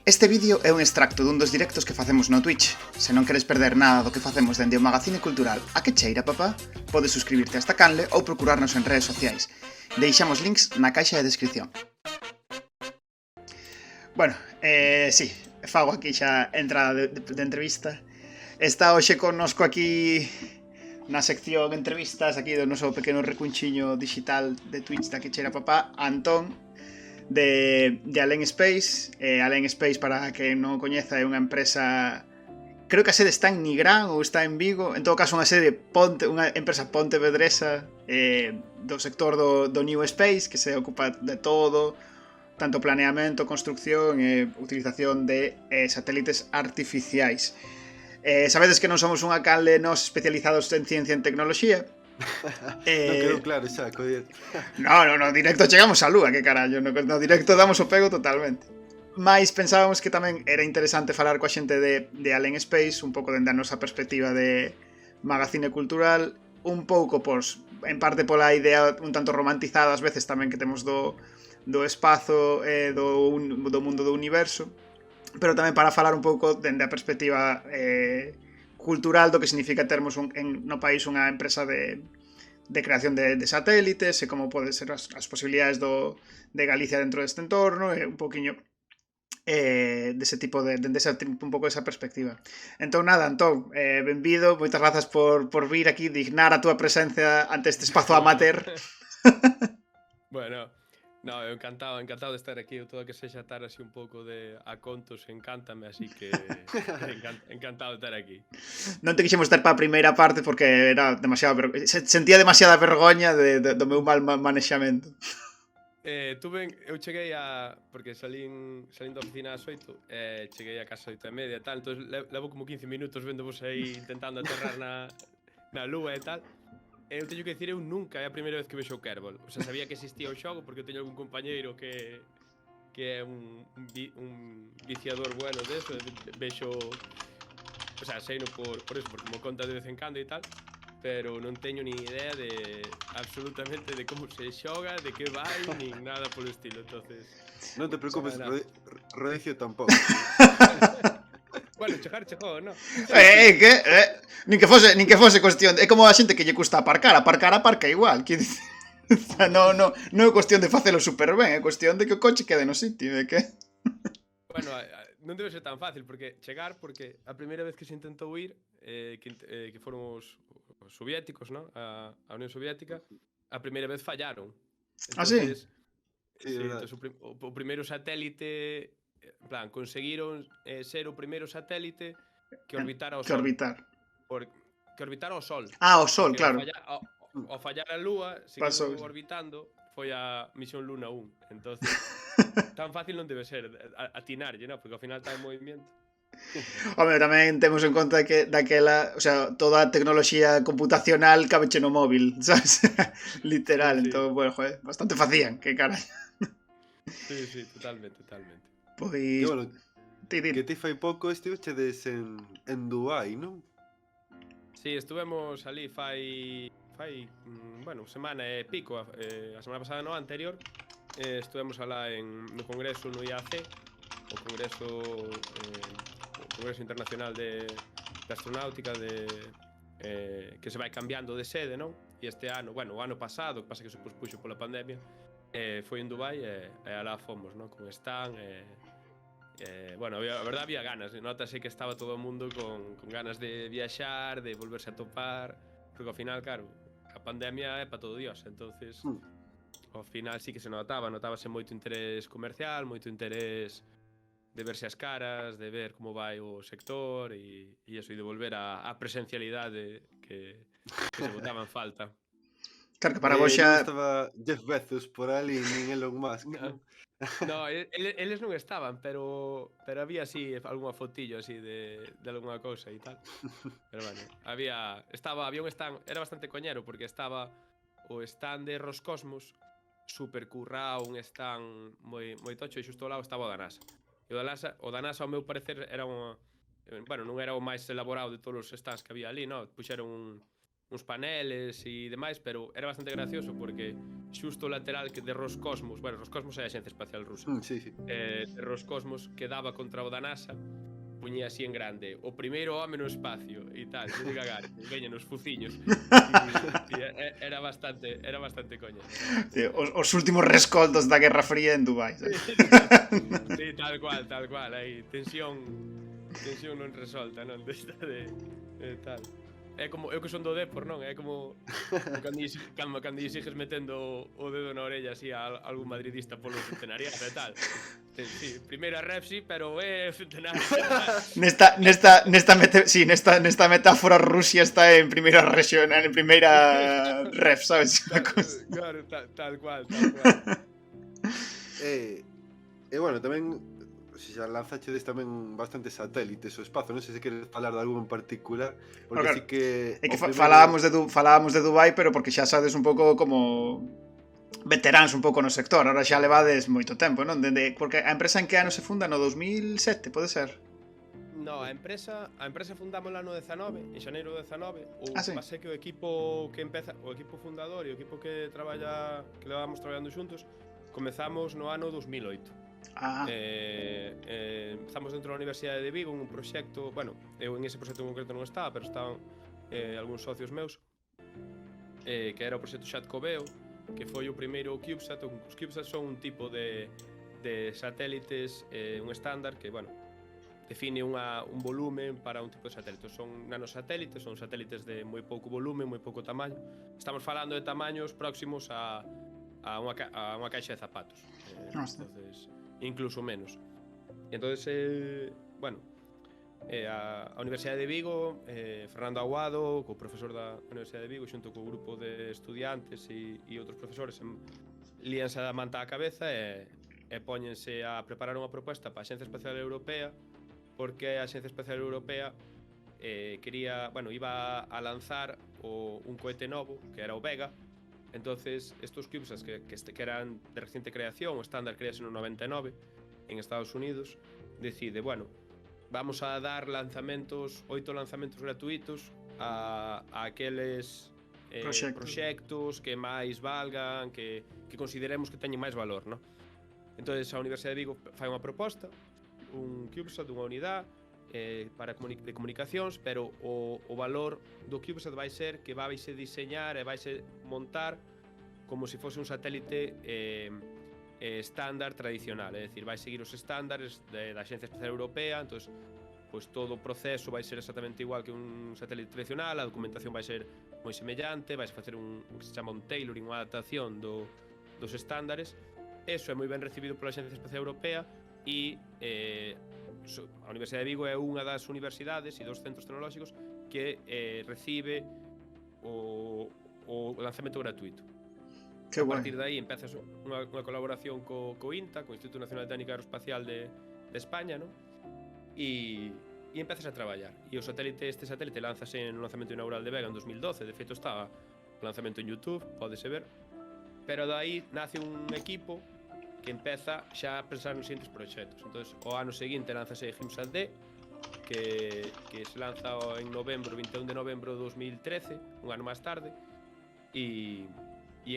Este vídeo é un extracto dun dos directos que facemos no Twitch. Se non queres perder nada do que facemos dende o Magazine Cultural A que cheira, papá, podes suscribirte a esta canle ou procurarnos en redes sociais. Deixamos links na caixa de descripción. Bueno, sí, fago aquí xa entrada de entrevista. Está hoxe connosco aquí na sección entrevistas aquí do noso pequeno recunchiño digital de Twitch da que cheira, papá, Antón, de Alén Space. Alén Space, para que non o coñeza, é unha empresa, creo que a sede está en Nigrán ou está en Vigo, en todo caso unha sede unha empresa pontevedresa do sector do New Space, que se ocupa de todo, tanto planeamento, construcción e utilización de satélites artificiais. Sabedes que non somos unha canle nos especializados en ciencia e tecnoloxía. Non quedou claro xa, coller. No directo chegamos á lúa, que carallo, no directo damos o pego totalmente. Mais pensábamos que tamén era interesante falar coa xente de Alén Space, un pouco dende a nosa perspectiva de Magazine Cultural, un pouco, pois, en parte pola idea un tanto romantizada ás veces tamén que temos do espazo, do mundo do universo, pero tamén para falar un pouco dende a perspectiva cultural do que significa termos no país unha empresa de creación de satélites e como poden ser as posibilidades de Galicia dentro deste entorno, e un poquinho dese tipo un pouco desa perspectiva. Entón nada, Antón, benvido, moitas grazas por vir aquí, dignar a túa presencia ante este espazo amateur. Bueno, no, eu encantado de estar aquí. Todo o que sexa estar así un pouco a contos encántame, así que encantado de estar aquí. Non te quixemos ter para a primeira parte porque era demasiado sentía demasiada vergoña do meu mal manexamento. Eu cheguei porque salín da oficina ás 8, cheguei a casa ás 8:30 e tal, entón levo como 15 minutos vendovos aí intentando aterrar na lúa e tal. Eu teño que dicir, eu nunca é a primeira vez que vexo o Kerbal. O sea, sabía que existía o xogo porque eu teño algún compañeiro que é un viciador bueno deso, vexo, o sea, seino por eso, porque me conta de vez en cando e tal, pero non teño ni idea de absolutamente de como se xoga, de que vai, nin nada polo estilo, entonces... Non te preocupes, Rodicio tampouco. Bueno, chegou, non? Nin que fose cuestión, é como a xente que lle custa aparcar igual, que non é cuestión de facelo super ben, é cuestión de que o coche quede no sitio, de que... Bueno, non debe ser tan fácil porque a primeira vez que se intentou ir, que foron os soviéticos, non? A Unión Soviética, a primeira vez fallaron. Entonces, sí? Entonces, o primeiro satélite, en plan, conseguiron ser o primeiro satélite que orbitara o Sol. Que orbitara o Sol. O Sol, claro. Ao fallar a Lúa, seguiu orbitando, foi a misión Luna 1. Entonces, tan fácil non debe ser atinarlle, non? Porque ao final está en movimiento. Home, tamén temos en conta que daquela, o sea, toda a tecnoloxía computacional cabeche no móvil, sabes? Literal, sí. Entón, bueno, joder, bastante facían, que carai. Sí, totalmente. Pois... Bueno, que ti fai pouco estivechedes en Dubai, non? Sí, estuvemos ali fai bueno, semana e pico, a semana pasada no anterior, estuvemos alá no congreso no IAC, o congreso internacional de astronáutica que se vai cambiando de sede, non? E este ano, bueno, o ano pasado, que pasa que se pospuxo pola pandemia, foi en Dubai e alá fomos, non? Con Stan bueno, a verdade había ganas, notase que estaba todo o mundo con ganas de viaxar, de volverse a topar, porque ao final, claro, a pandemia é para todo Dios, entonces ao final sí que se notábase moito interés comercial, moito interés de verse as caras, de ver como vai o sector e eso, e de volver a presencialidade que se botaba en falta. Claro que para vos xa... Non estaba Jeff Bezos por ali, nin Elon Musk. No, eles non estaban, pero había así algunha fotillo así de algunha cousa e tal. Pero bueno, había un stand, era bastante coñero porque estaba o stand de Roscosmos super currado, un stand moi tocho, e xusto ao lado estaba o da NASA. E o da NASA, ao meu parecer, era unha... Bueno, non era o máis elaborado de todos os stands que había ali, non? Puxeron uns paneles e demais, pero era bastante gracioso porque xusto o lateral que de Roscosmos, bueno, Roscosmos é a Axencia Espacial Rusa, Sí, sí. de Roscosmos que daba contra o da NASA, puñía así en grande, o primeiro home no espacio e tal, Yuri Gagarin, veña nos fuciños. Era bastante coña. Sí, os últimos rescoldos da Guerra Fría en Dubai, Sí, sabes? sí, tal cual, aí tensión non resolta, non, desta de tal. É como eu que son do Depor, non? É como cando lle sigues metendo o dedo na orella así a algún madridista polo centenariado e tal. Sí, primeira ref sí, pero é centenario. Nesta metáfora Rusia está en primeira regional, en primeira ref, sabes? Claro, tal cual. E bueno, tamén xa lanzachedes tamén bastantes satélites ao espazo, non sei se queres falar de algún en particular, porque Claro, sí que é que o primeiro- falábamos de Dubai, pero porque xa sabes un pouco como veteráns un pouco no sector, ahora xa levades moito tempo, non? Porque a empresa en que ano se funda? No 2007, pode ser? No, a empresa fundámola no 19, en xaneiro do 19. O Ah, sí. pase que o equipo que empeza, o equipo fundador e o equipo que levamos traballando xuntos, comezamos no ano 2008. Ah, Estamos dentro da Universidade de Vigo en un proxecto, bueno, eu en ese proxecto en concreto non estaba, pero estaban algúns socios meus, que era o proxecto Xatcoveo, que foi o primeiro CubeSat. Os CubeSat son un tipo de satélites, un estándar que, bueno, define un volumen para un tipo de satélite. Son nanosatélites, son satélites de moi pouco volumen, moi pouco tamaño. Estamos falando de tamaños próximos a unha caixa de zapatos. Entonces, incluso menos. E entonces, bueno, a Universidade de Vigo, Fernando Aguado, co profesor da Universidade de Vigo, xunto co grupo de estudiantes e outros profesores, líanse a manta á cabeza e póñense a preparar unha proposta para a Axencia Espacial Europea, porque a Axencia Espacial Europea iba a lanzar un cohete novo, que era o Vega. Entonces, estos CubeSats que eran de reciente creación, o estándar crease no 99 en Estados Unidos, decide, bueno, vamos a dar 8 lanzamentos gratuitos a aqueles proxectos que máis valgan, que consideremos que teñen máis valor, ¿no? Entonces, a Universidade de Vigo fai unha proposta, un CubeSat dunha unidade de comunicacións, pero o valor do CubeSat vai ser que vaise diseñar e vaise montar como se fose un satélite estándar tradicional, é dicir, vai seguir os estándares da Axencia Espacial Europea. Entón, pois todo o proceso vai ser exactamente igual que un satélite tradicional, a documentación vai ser moi semellante, vai facer un que se chama un tailoring, unha adaptación dos estándares. Eso é moi ben recibido pola Axencia Espacial Europea e a Universidade de Vigo é unha das universidades e dos centros tecnolóxicos que recibe o lanzamento gratuito. que A guai. partir de aí empezas unha colaboración co INTA, co Instituto Nacional de Técnica Aeroespacial de España, ¿no? E empezas a traballar. E este satélite lánzase no lanzamento inaugural de Vega en 2012. De feito, está o lanzamento en YouTube, pódese ver. Pero dai nace un equipo que empeza xa a pensar nos seguintes proxectos. Entón, o ano seguinte lánzase GIMSAT-D, que se lanza en 21 de novembro de 2013, un ano máis tarde. E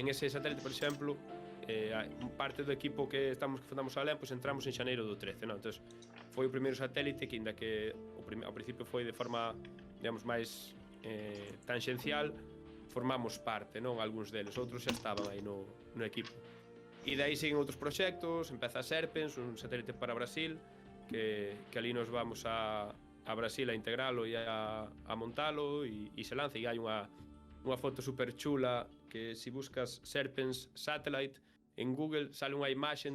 en ese satélite, por exemplo, parte do equipo que fundamos a Alén, pois entramos en xaneiro do 13, non? Entón, foi o primeiro satélite que, inda que ao principio foi de forma, digamos, máis tangencial, formamos parte, non? Algúns deles, outros xa estaban aí no equipo. E dai siguen outros proxectos, empeza a Serpens, un satélite para Brasil, que ali nos vamos a Brasil a integralo e a montalo, e se lanza, e hai unha foto super chula que se buscas Serpens Satellite en Google sale unha imaxen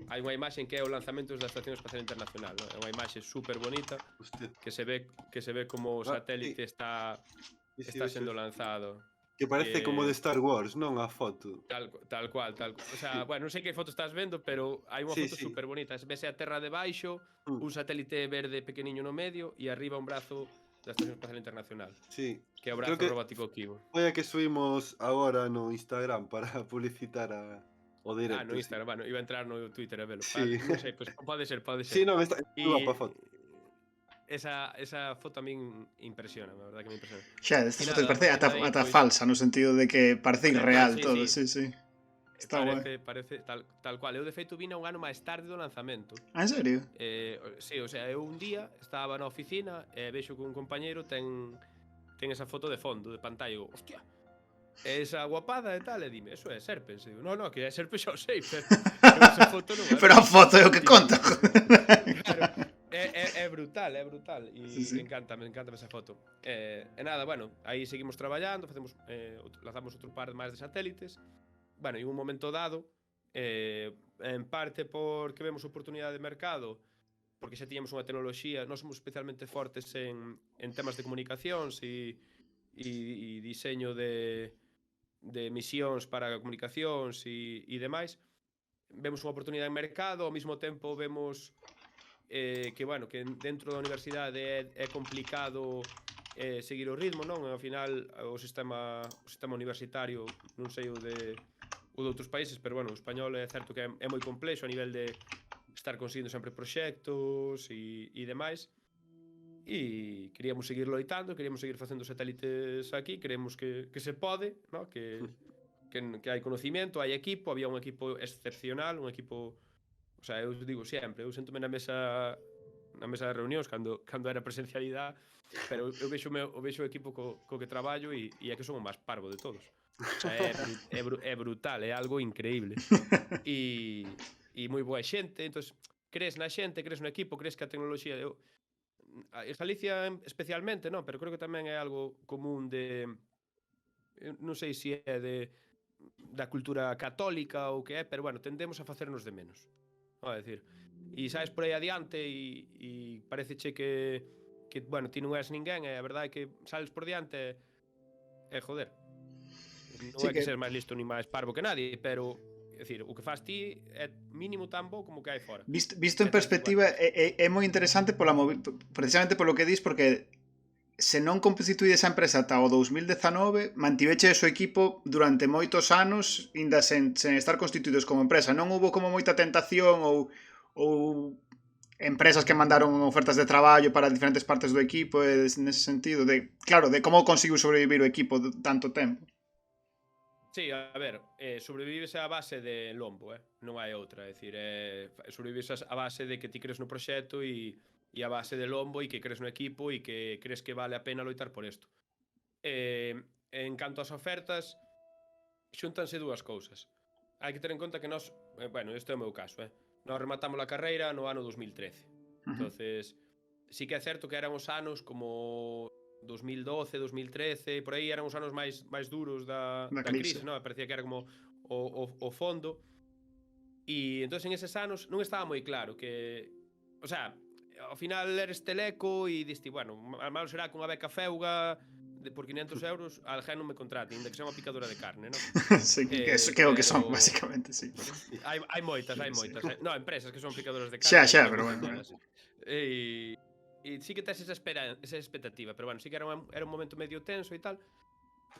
hai unha imaxen que é o lanzamento da Estación Espacial Internacional, ¿no? É unha imaxe super bonita. Hostia. Que se ve como o satélite está sendo lanzado. Que parece como de Star Wars, non? A foto. Tal cual. O sea, bueno, non sei que foto estás vendo, pero hai unha foto super bonita. Vese a terra debaixo, un satélite verde pequeniño no medio e arriba un brazo da Estación Espacial Internacional. Sí. Que é o brazo robótico Kibo. Foi a que subimos agora no Instagram para publicitar o directo. No Instagram, bueno, iba a entrar no Twitter a velo. Sí. Non sei, pois pode ser. Sí, non, está guapa foto. esa foto a min impresiona, a verdade que me impresiona. Xa, esta E foto nada, parece a partir de aí, ata pois, falsa, no sentido de que parece irreal sí, todo, sí, sí. Está guai. parece tal cual. Eu, de feito, vina un ano máis tarde do lanzamento. Ah, en serio? Sí, o sea, eu un día estaba na oficina e vexo que un compañeiro ten esa foto de fondo, de pantalla, e digo, hostia, esa guapada e tal, e dime, eso é Serpens. E digo, no, que é Serpens xa o sei, pero eu esa foto non a Pero a foto é o que conta. Claro, é brutal, Sí, e sí. encántame esa foto. E nada, bueno, aí seguimos traballando, lanzamos outro par máis de satélites. Bueno, en un momento dado, en parte porque vemos oportunidade de mercado, porque xa tiñamos unha tecnoloxía, nós somos especialmente fortes en temas de comunicacións e diseño de misións para comunicacións e demais. Vemos unha oportunidade en mercado, ao mesmo tempo vemos que, bueno, que dentro da universidade é complicado seguir o ritmo, non? Ao final, o sistema universitario, non sei o de outros países, pero, bueno, o español é certo que é moi complexo a nivel de estar conseguindo sempre proxectos e demais. E queríamos seguir loitando, queríamos seguir facendo satélites aquí, creemos que se pode, ¿no? que hai conocimiento, hai equipo, había un equipo excepcional, un equipo, o sea, eu digo sempre, eu sentome na mesa de reunións cando era presencialidade, pero eu vexo o equipo co que traballo e é que son o máis parvo de todos. O sea, é brutal, é algo increíble. E moi boa xente, entón crees na xente, crees no equipo, crees que a tecnoloxía en Galicia especialmente, non, pero creo que tamén é algo común non sei se é da cultura católica ou que é, pero, bueno, tendemos a facernos de menos. A decir, e saes por aí adiante e pareceche que, bueno, ti non és ninguén, e a verdade é que sales por diante e joder, non Sí é que que seas máis listo ni máis parvo que nadie, pero, é dicir, o que faz ti é mínimo tan bo como que hai fora. Visto en Entón, perspectiva, bueno, é moi interesante precisamente polo que dis, porque se non constituídes a empresa ata o 2019, mantiveche o equipo durante moitos anos, inda sen estar constituídos como empresa. Non hubo como moita tentación ou empresas que mandaron ofertas de traballo para diferentes partes do equipo, nese sentido, claro, de como conseguiu sobrevivir o equipo tanto tempo. sí, a ver, sobrevives a base de lombo, non hai outra, é dicir, sobrevives a base de que ti crees no proxecto e a base de lombo e que crees no equipo e que crees que vale a pena loitar por isto. En canto ás ofertas, xúntanse dúas cousas. Hai que ter en conta que nós, bueno, este é o meu caso, nós rematamos a carreira no ano 2013. Entonces, sí que é certo que eran os anos como 2012, 2013, por aí eran os anos máis duros da crise, non? Parecía que era como o fondo. E entón en eses anos non estaba moi claro que, o sea, ao final eres teleco e diste, bueno, a malo será que unha beca feuga por 500 euros alguén non me contrate, inda que sea unha picadora de carne, non? Sí, que é o que son, basicamente, sí. Hai moitas. No, empresas que son picadoras de Xa, carne. pero bueno. E sí que tes esa expectativa, pero, bueno, sí que era un momento medio tenso e tal,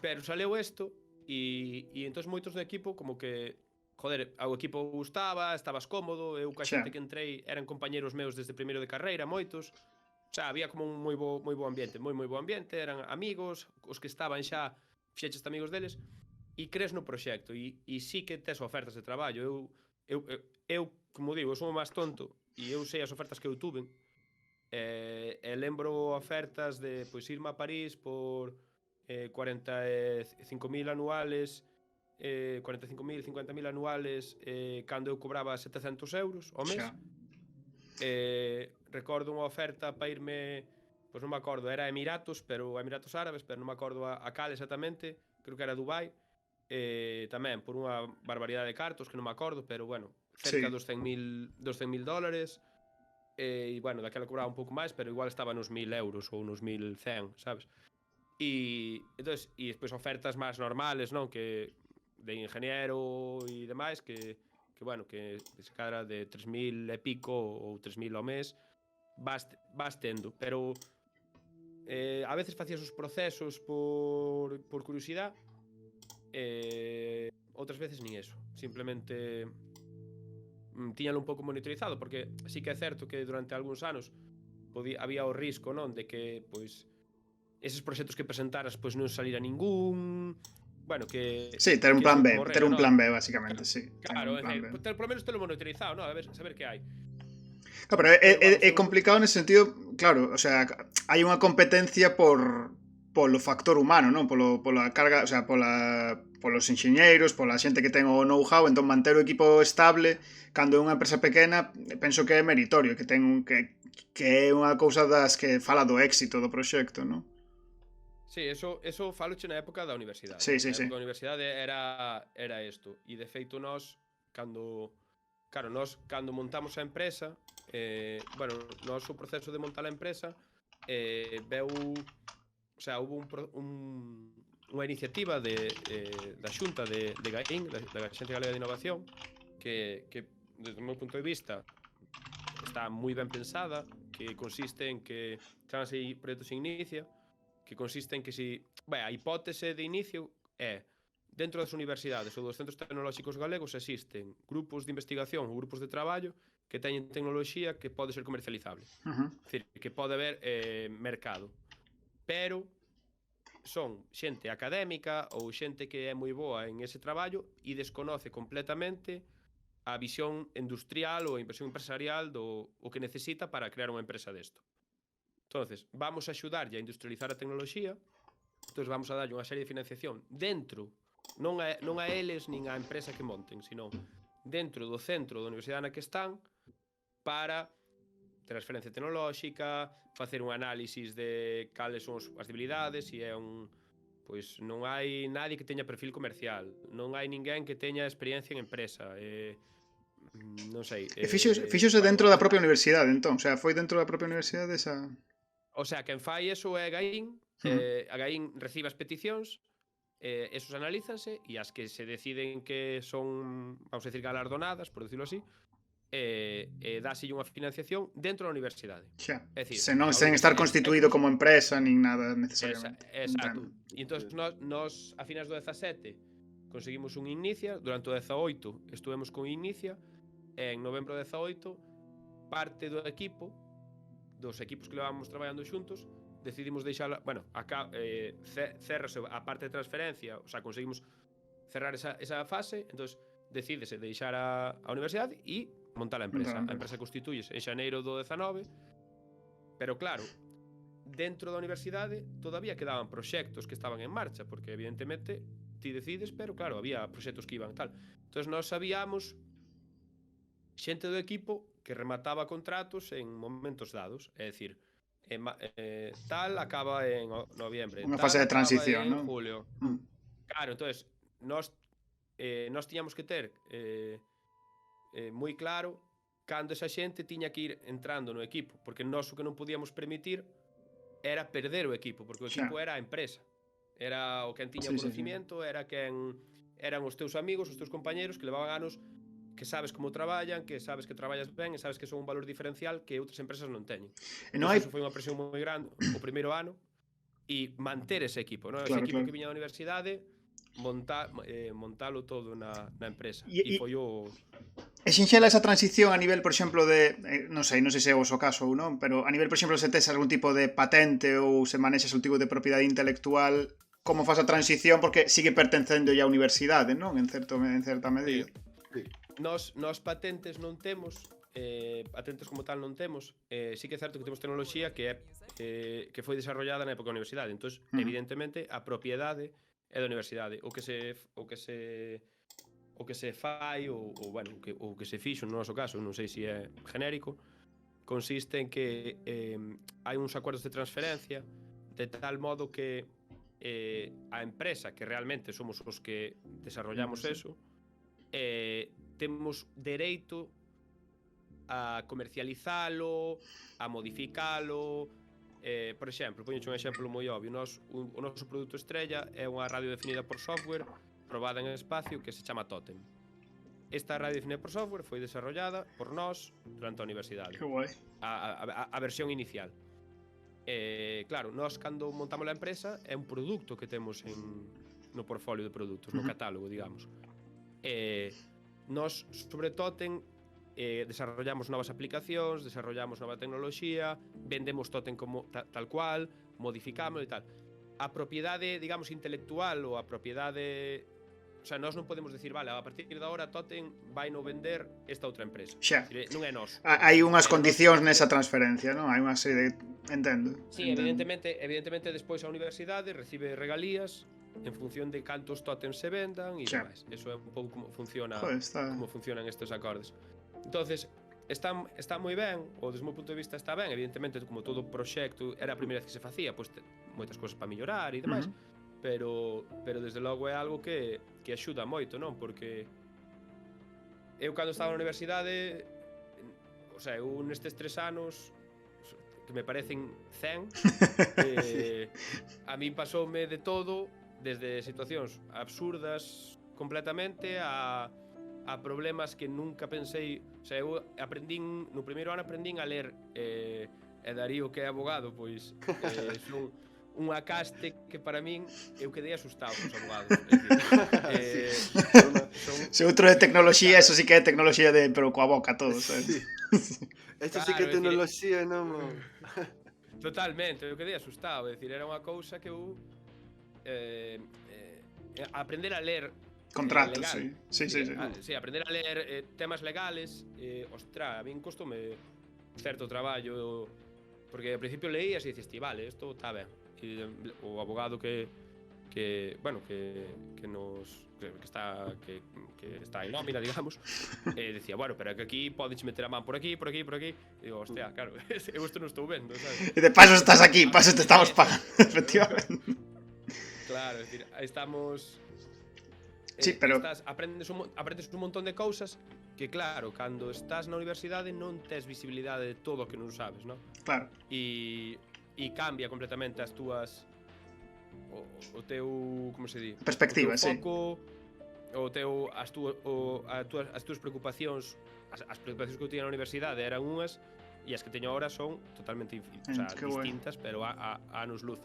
pero saleu isto e entón moitos do equipo como que, joder, ao equipo gustaba, estabas cómodo, eu ca xente que entrei eran compañeros meus desde primeiro de carreira, moitos. O sea, había como un moi bo ambiente, moi bo ambiente, eran amigos, os que estaban xa fixeches amigos deles e crees no proxecto e sí que tes ofertas de traballo. Eu como digo, eu son o máis tonto e eu sei as ofertas que eu tuve. E lembro ofertas de pois irme a París por 45.000 anuales, 45.000, 50.000 anuales, cando eu cobraba 700 euros ao mes. Recordo unha oferta para irme, pois non me acordo, era Emiratos Árabes, pero non me acordo a cal exactamente, creo que era Dubai, tamén por unha barbaridade de cartos que non me acordo, pero, bueno, cerca dos 100.000 dólares. E, bueno, daquela cobraba un pouco máis, pero igual estaba nos 1.000 euros ou nos 1.100, sabes? E despois ofertas máis normales, non? Que de ingeniero e demais, que bueno, que se cadra de 3.000 e pico ou 3.000 ao mes vas tendo, pero a veces facías os procesos por curiosidade, outras veces nin eso, simplemente tiñalo un pouco monitorizado, porque sí que é certo que durante algúns anos había o risco, non, de que pois eses proxectos que presentaras pois non salira ningún, bueno, Sí, ter un que plan eso B, ter morrera, un non? plan B, básicamente, sí. Ter Claro, un é plan decir, B. por lo menos telo monitorizado, non? A ver, saber que hai. Claro, pero Pero vamos, é eu complicado nese sentido, claro, o sea, hai unha competencia polo factor humano, non? Pola carga, o sea, polos enxeñeiros, pola xente que ten o know-how, entón manter o equipo estable cando é unha empresa pequena, penso que é meritorio, que é unha cousa das que fala do éxito do proxecto, non? sí, eso faloche na época da universidade. Sí, sí, Na sí. época da universidade era isto. E de feito nós, cando montamos a empresa, bueno, nós o proceso de montar a empresa veu, o sea, hubo unha iniciativa da Xunta de GAIN, da Axencia Galega de Innovación, que desde o meu punto de vista está moi ben pensada, que consiste en que chamase proxectos in inicia, que consiste en que a hipótese de inicio é dentro das universidades ou dos centros tecnolóxicos galegos existen grupos de investigación ou grupos de traballo que teñen tecnoloxía que pode ser comercializable. É dicir, que pode haber mercado. Pero son xente académica ou xente que é moi boa en ese traballo e desconoce completamente a visión industrial ou a inversión empresarial do o que necesita para crear unha empresa desto. Entonces, vamos a axudarlle a industrializar a tecnoloxía, entón vamos a darlle unha serie de financiación dentro, non a eles nin a empresa que monten, sino dentro do centro da universidade na que están, para transferencia tecnolóxica, facer un análisis de cales son as debilidades, se é pois non hai nadie que teña perfil comercial, non hai ninguén que teña experiencia en empresa, non sei. E fíxose bueno, dentro da propia universidade, entón, o sea, foi dentro da propia universidade esa... O sea, quen fai eso é GAIN, a GAIN recibe as peticións, esos analízanse e as que se deciden que son, vamos a decir, galardonadas, por decirlo así, dáselle unha financiación dentro da universidade. Xa, É dicir, senón a sen estar universidade constituído como empresa nin nada necesariamente. Exacto. Entendo. E entón nos a finais do 17 conseguimos un Inicia, durante o 18 estuvemos con Inicia, e en novembro do 18 parte do equipo, dos equipos que levábamos traballando xuntos, decidimos deixala, bueno, acá cerrase a parte de transferencia, o sea, conseguimos cerrar esa fase, entonces decídese deixar a universidade e montar a empresa. A empresa constituyese en xaneiro do 19, pero claro, dentro da universidade todavía quedaban proxectos que estaban en marcha, porque evidentemente ti decides, pero claro, había proxectos que iban tal. Entonces nós sabíamos xente do equipo que remataba contratos en momentos dados, é dicir, tal acaba en noviembre, Unha tal fase de acaba transición, en non? julio. Claro, entonces nós tiñamos que ter moi claro cando esa xente tiña que ir entrando no equipo, porque nós o que non podíamos permitir era perder o equipo, porque o equipo era a empresa, era o quen tiña conocimiento, era quen eran os teus amigos, os teus compañeros que levaban anos, que sabes como traballan, que sabes que traballas ben, e sabes que son un valor diferencial que outras empresas non teñen. E non hai... Eso foi unha presión moi grande o primeiro ano, e manter ese equipo, non? Claro, Ese equipo claro. que viña da universidade, montalo todo na empresa. E foi o... E sinxela esa transición a nivel, por exemplo, de... non sei se é o vosso caso ou non, pero a nivel, por exemplo, se tes algún tipo de patente ou se manexas algún tipo de propiedade intelectual, como faz a transición? Porque sigue pertencendo ya á universidade, non? En certa medida. Sí. Nos patentes non temos, patentes como tal non temos, sí que é certo que temos tecnoloxía que foi desarrollada na época da universidade, entón, evidentemente, a propiedade é da universidade. O que se fai, ou que se fixo no noso caso, non sei se é genérico, consiste en que hai uns acordos de transferencia de tal modo que a empresa, que realmente somos os que desarrollamos eso, temos dereito a comercializalo, a modificalo. Por exemplo, poño un exemplo moi obvio, o noso produto estrella é unha radio definida por software probada en espacio que se chama Totem. Esta radio definida por software foi desarrollada por nós durante a universidade. Que guai. A versión inicial. Claro, nós cando montamos a empresa é un produto que temos no portfolio de produtos, no catálogo, digamos. Nós sobre Totem desarrollamos novas aplicacións, desarrollamos nova tecnoloxía, vendemos Totem como tal cual, modificámoslo e tal. A propiedade, digamos, intelectual ou a propiedade... O sea, nós non podemos decir, vale, a partir de agora Totem vai no vender esta outra empresa. Xa. Non é noso. Hai unhas condicións nesa transferencia, non? Hai unha serie de... Entendo. Sí, evidentemente despois a universidade recibe regalías en función de cantos Totems se vendan e Xa. demais. Eso é un pouco como funciona, Joder, está... como funcionan estes acordes. Entonces, está moi ben, ou desde o meu punto de vista está ben, evidentemente como todo proxecto era a primeira vez que se facía, pois moitas cousas para mellorar e demais. Pero desde logo é algo que axuda moito, non? Porque eu cando estaba na universidade, o sea, eu nestes 3 anos que me parecen 100, a min pasoume de todo, desde situacións absurdas completamente a problemas que nunca pensei, o sea, eu aprendín, no primeiro ano aprendín a ler e Darío que é abogado, pois son unha caste que para min eu quedei asustado cos abogados. Se outro de tecnoloxía, eso sí que é tecnoloxía de pero coa boca todo, sabes? Esto sí que é tecnoloxía, non? Totalmente, eu quedei asustado, é dicir, era unha cousa que eu aprender a ler Contratos, sí. Sí, aprender a ler temas legales, ostra, a min costoume certo traballo, porque ao principio leías e dices, vale, isto está ben. E o abogado que está en nómina, digamos, decía, bueno, pero que aquí podes meter a man por aquí. E digo, hostia, claro, eu isto non estou vendo, sabes? E de paso estás aquí, paso te estamos pagando, efectivamente. Claro, é dicir, estamos... Sí, pero... aprendes un montón de cousas que, claro, cando estás na universidade non tes visibilidade de todo o que non sabes, non? Claro. E cambia completamente as túas o teu, como se di? Perspectiva, sí. O teu as túas preocupacións, as preocupacións que eu tiña na universidade eran unhas e as que teño agora son totalmente distintas, pero a anos luz.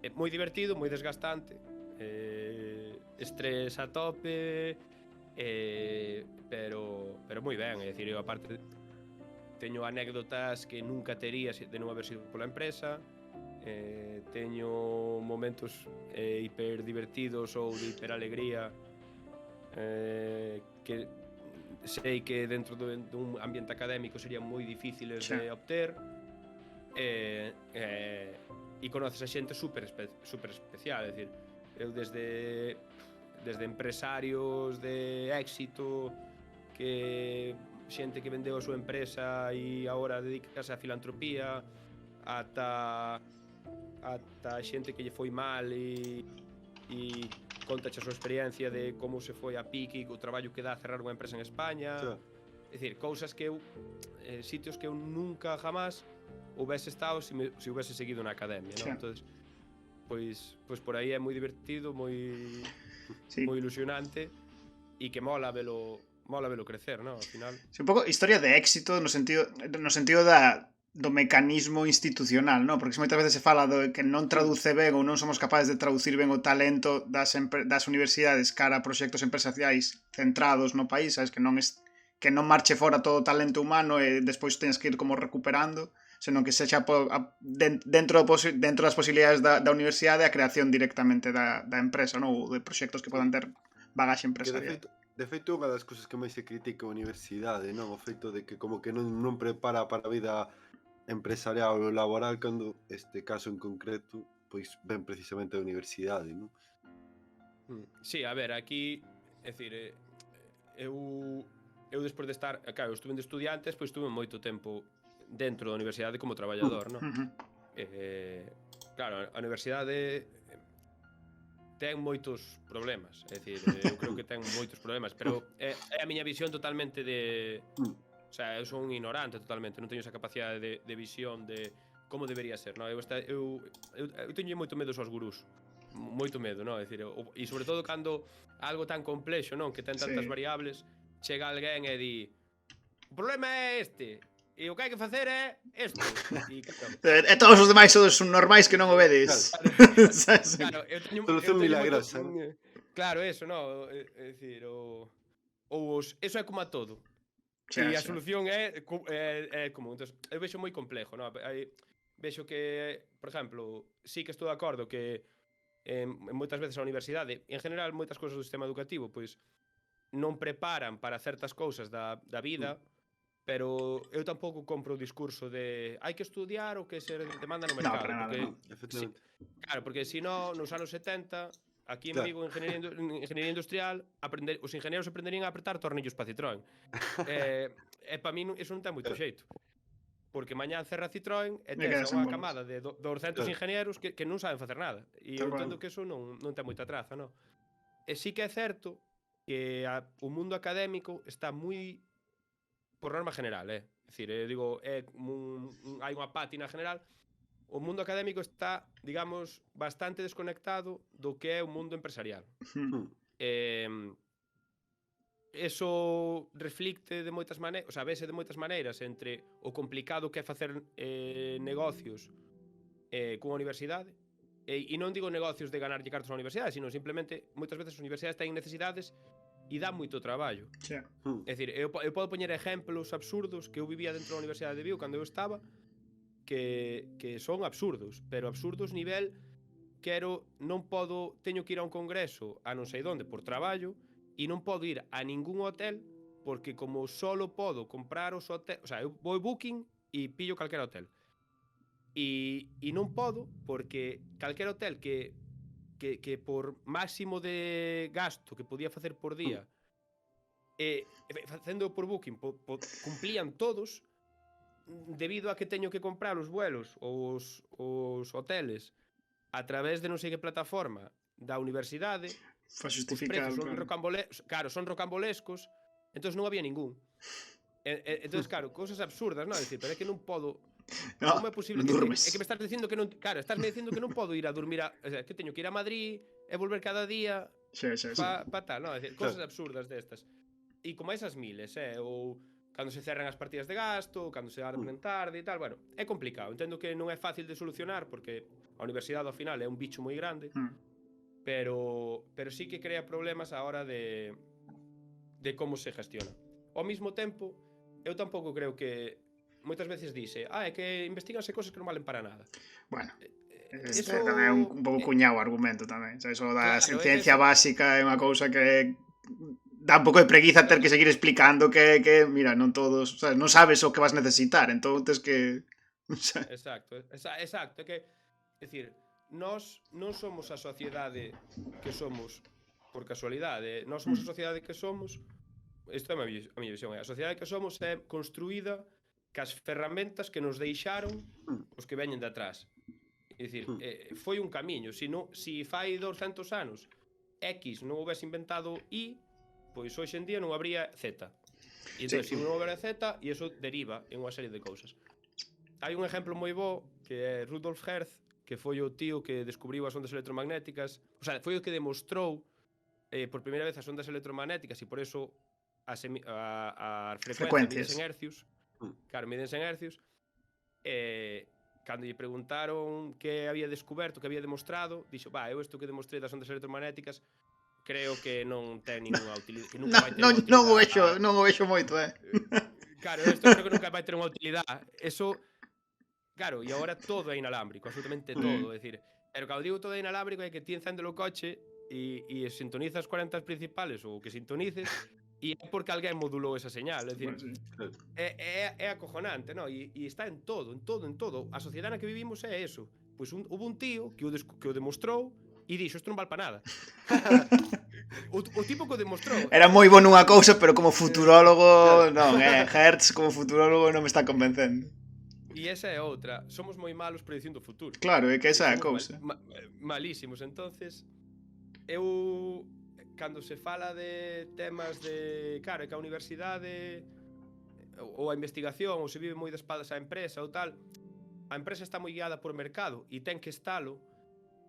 É moi divertido, moi desgastante, estrés a tope, pero moi ben, é dicir, eu aparte teño anécdotas que nunca tería de non haber sido pola empresa, teño momentos hiper divertidos ou de hiper alegría que sei que dentro dun ambiente académico serían moi difíciles de obter, e conoces a xente super especial, é dicir, eu desde empresarios de éxito, que xente que vendeu a súa empresa e agora dedícase á filantropía, ata xente que lle foi mal e contache a súa experiencia de como se foi a pique, o traballo que dá a cerrar unha empresa en España. É dicir, cousas que eu, sitios que eu nunca jamás houvese estado se houvese seguido na academia, non? Entonces, pois por aí é moi divertido, moi ilusionante e que mola velo crecer, non? Ao final. Sí, un pouco historia de éxito no sentido do mecanismo institucional, non? Porque moitas veces se fala do que non traduce ben ou non somos capaces de traducir ben o talento das universidades cara a proxectos empresariais centrados no país, sabes? Que non marche fora todo o talento humano e despois tens que ir como recuperando, senón que sexa dentro das posibilidades da universidade a creación directamente da empresa, non? Ou de proxectos que podan ter bagaxe empresarial. De feito, unha das cousas que máis se critica a universidade, non? O feito de que como que non prepara para a vida empresarial ou laboral, cando este caso en concreto pois ven precisamente a universidade, non? Sí, a ver, aquí, é dicir, eu despois de estar, claro, eu estuve de estudiantes, pois estuve moito tempo dentro da universidade como traballador, non? Claro, a universidade ten moitos problemas, é dicir, eu creo que ten moitos problemas, pero é a miña visión totalmente de... O sea, eu son un ignorante totalmente, non teño esa capacidade de visión de como debería ser, non? Eu teño moito medo aos gurús, moito medo, non? É dicir, e sobre todo cando algo tan complexo, non? Que ten tantas variables, chega alguén e di o problema é este, e o que hai que facer é isto. E todos os demais son normais que non o vedes. Claro, eu teño solución milagrosa. Claro, eso, non? É dicir, eso é como a todo. Xa, E a xa. solución é común. Entón, eu vexo moi complejo, non? Vexo que, por exemplo, sí que estou de acordo que moitas veces a universidade, e en general moitas cousas do sistema educativo, pois non preparan para certas cousas da vida, pero eu tampouco compro o discurso de hai que estudiar o que se demanda no No, mercado, para nada, porque no. Efectivamente. claro, porque si no, nos anos 70, aquí en Claro. Vigo, engenhería industrial, os ingenieros aprenderían a apretar tornillos para Citroën. E para min iso non ten moito xeito. Porque mañá cerra Citroën e Me tes quedas en unha bolas. camada de 200 Claro. ingenieros que non saben facer nada. E Tal eu cual. entendo que eso non ten moita traza, non? E sí que é certo que o mundo académico está moi por norma general, É dicir, digo, hai unha pátina general. O mundo académico está, digamos, bastante desconectado do que é o mundo empresarial. Hmm. Eso reflicte de moitas maneiras, o sea, vese de moitas maneiras entre o complicado que é facer negocios cunha universidade, e non digo negocios de ganarlle cartos á universidade, sino simplemente moitas veces as universidades teñen necesidades e dá moito traballo. Xa. É dicir, eu podo poñer exemplos absurdos que eu vivía dentro da Universidade de Vigo cando eu estaba, que son absurdos, pero absurdos nivel teño que ir a un congreso a non sei onde por traballo e non podo ir a ningún hotel porque como solo podo comprar os hoteles, o sea, eu vou Booking e pillo calquera hotel. E non podo porque calquera hotel que por máximo de gasto que podía facer por día facendo por Booking cumplían todos, debido a que teño que comprar os vuelos ou os hoteles a través de non sei que plataforma da universidade, Fa os justificar, prezos son claro. son rocambolescos, entón non había ningún. Entón, claro, cousas absurdas, non? Dicir, pero é que non podo. No, Como é posible non durmes. que me estás dicindo que non, claro, estás me dicindo que non podo ir a dormir o sea, que teño que ir a Madrid e volver cada día Xa, xa, xa. pa tal, non? Dicir, cousas absurdas destas. E como esas miles, ou cando se cerran as partidas de gasto, cando se abren tarde e tal, bueno, é complicado. Entendo que non é fácil de solucionar porque a universidade ao final é un bicho moi grande, pero sí que crea problemas a hora de como se gestiona. Ao mesmo tempo, eu tampouco creo que moitas veces dice, é que investiganse cosas que non valen para nada. Bueno, Eso tamén é un pouco cuñado o argumento tamén. O sea, eso da claro, ciencia básica é unha cousa que dá un pouco de preguiza ter que seguir explicando que mira, non todos, o sea, non sabes o que vas necesitar, entón tes que o sea, Exacto, é que, é dicir, nós non somos a sociedade que somos por casualidade, nós somos a sociedade que somos, isto é a miña visión, a sociedade que somos é construída cas ferramentas que nos deixaron os que veñen de atrás. É dicir, foi un camiño, si fai 200 anos X non houvese inventado Y, pois hoxe en día non habría Z. E entón, se non houbera Z, e iso deriva en unha serie de cousas. Hai un exemplo moi bo que é Rudolf Hertz, que foi o tío que descubriu as ondas electromagnéticas, o sea, foi o que demostrou por primeira vez as ondas electromagnéticas e por eso as frecuencias mídense en hercios. Claro, mídense en hercios. Cando lle preguntaron que había descoberto, que había demostrado, dixo, eu isto que demostrei das ondas electromagnéticas creo que non ten ninguna utilidade, que nunca vai ter unha utilidade. Non o vexo moito, Claro, isto creo que nunca vai ter unha utilidade. Eso, claro, e agora todo é inalámbrico, absolutamente todo, é dicir, pero cando digo todo é inalámbrico é que ti encende o coche e sintonizas 40 principales ou que sintonices e é porque alguén modulou esa señal, é dicir, é acojonante, non? E está en todo. A sociedade na que vivimos é eso. Pois houve un tío que o demostrou e dixo, isto non vale para nada. O tipo que o demostrou. Era moi bo nunha cousa, pero como futurólogo, non, Hertz como futurólogo non me está convencendo. E esa é outra. Somos moi malos predicindo o futuro. Claro, é que esa é a cousa. Malísimos. Entonces, eu cando se fala de temas de, claro, que a universidade ou a investigación ou se vive moi de espaldas á empresa ou tal, a empresa está moi guiada por mercado e ten que estalo,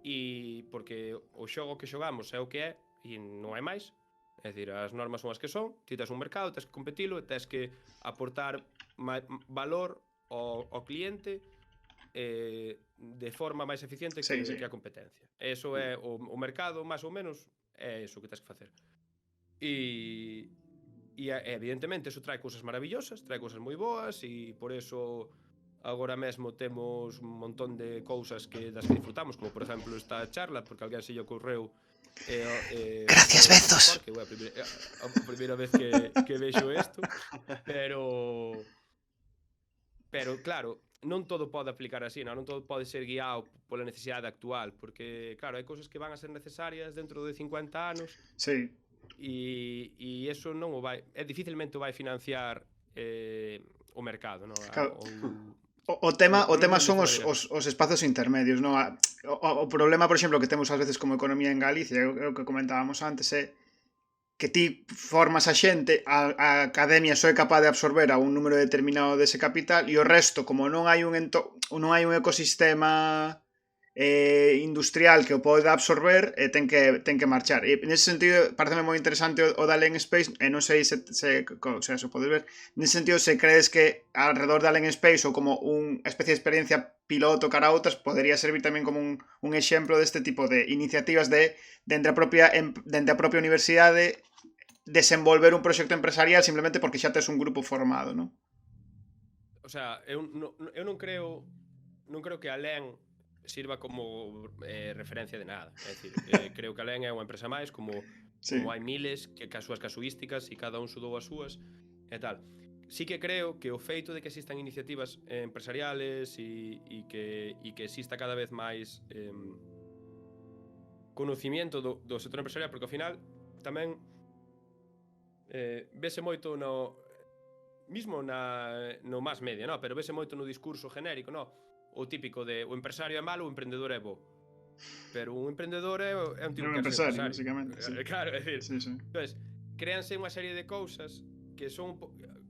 e porque o xogo que xogamos é o que é e non hai máis. É dicir, as normas son as que son, ti tes un mercado, tes que competilo e tes que aportar valor ao cliente de forma máis eficiente que a competencia. Eso é o mercado, máis ou menos, é iso que tens que facer. E evidentemente eso trae cousas maravillosas, trae cousas moi boas, e por eso agora mesmo temos un montón de cousas das que disfrutamos, como por exemplo esta charla, porque alguén se lle ocorreu Gracias, Bezos. que é a primeira vez que vexo isto, pero claro, non todo pode aplicar así, non todo pode ser guiado pola necesidade actual, porque claro, hai cousas que van a ser necesarias dentro de 50 anos. Sí. E eso non o vai, dificilmente o vai financiar o mercado, non? Claro. O tema son os espazos intermedios, non? O problema, por exemplo, que temos ás veces como economía en Galicia, é o que comentábamos antes, é que ti formas a xente, a academia só é capaz de absorber a un número determinado dese capital e o resto, como non hai un ecosistema industrial que o pode absorber, ten que marchar. E nese sentido, pareceme moi interesante o da Alien Space, e non sei se podes ver, nese sentido, se crees que alrededor da Alien Space ou como unha especie de experiencia piloto cara a outras, podería servir tamén como un exemplo deste tipo de iniciativas de dende a propia universidade desenvolver un proxecto empresarial simplemente porque xa tes un grupo formado, non? O sea, eu non creo que Alén sirva como referencia de nada. É dicir, creo que Alén é unha empresa máis, como hai miles que as súas casuísticas e cada un sudou as súas e tal. Sí que creo que o feito de que existan iniciativas empresariales e que exista cada vez máis conocimiento do sector empresarial, porque ao final tamén vese moito mismo no más media, no? Pero vese moito no discurso genérico, no? O típico de o empresario é malo, o emprendedor é bo. Pero un emprendedor é un tipo que é empresario, basicamente. Sí. Claro, é dicir. Sí. Entonces, créanse unha serie de cousas que son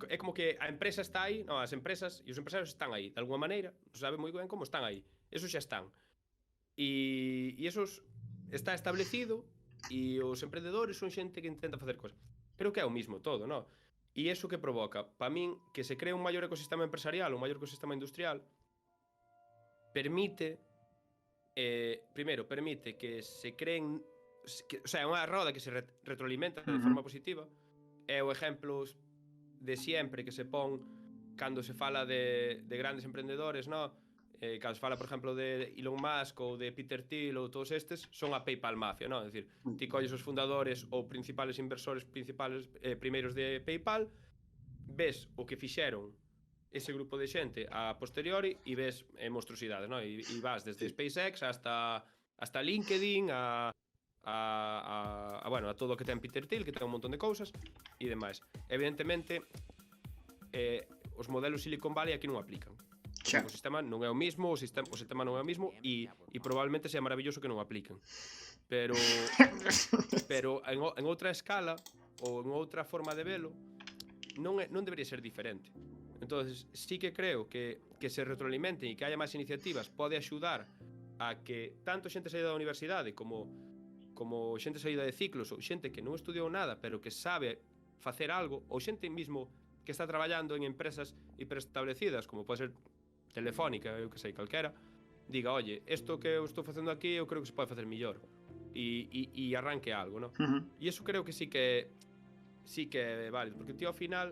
é como que a empresa está aí, no, as empresas e os empresarios están aí, de alguma maneira, non sabe moi ben como están aí. Esos xa están. E esos está establecido e os emprendedores son xente que intenta facer cousas. Creo que é o mismo todo, no? E iso que provoca, para min, que se cree un maior ecosistema empresarial, un maior ecosistema industrial, permite que se creen, o sea, é unha roda que se retroalimenta de forma positiva. É o exemplo de sempre que se pon cando se fala de grandes emprendedores, no? Cando se fala, por exemplo, de Elon Musk ou de Peter Thiel ou todos estes, son a PayPal mafia, no? É dicir, ti colles os fundadores ou principales inversores primeiros de PayPal, ves o que fixeron ese grupo de xente a posteriori e ves monstruosidades, no? E vas desde SpaceX hasta LinkedIn, bueno, a todo o que ten Peter Thiel, que ten un montón de cousas e demais. Evidentemente, os modelos Silicon Valley aquí non aplican. O sistema non é o mismo, o sistema non é o mismo e probablemente sea maravilloso que non apliquen. Pero en outra escala ou en outra forma de velo non debería ser diferente. Entonces, sí que creo que se retroalimenten e que haya máis iniciativas pode axudar a que tanto xente saída da universidade como xente saída de ciclos ou xente que non estudiou nada pero que sabe facer algo, ou xente mismo que está traballando en empresas hiperestablecidas, como pode ser Telefónica, eu que sei, calquera, diga, oye, isto que eu estou facendo aquí eu creo que se pode facer mellor e arranque algo, non? E iso creo que sí que é válido, porque tío, ao final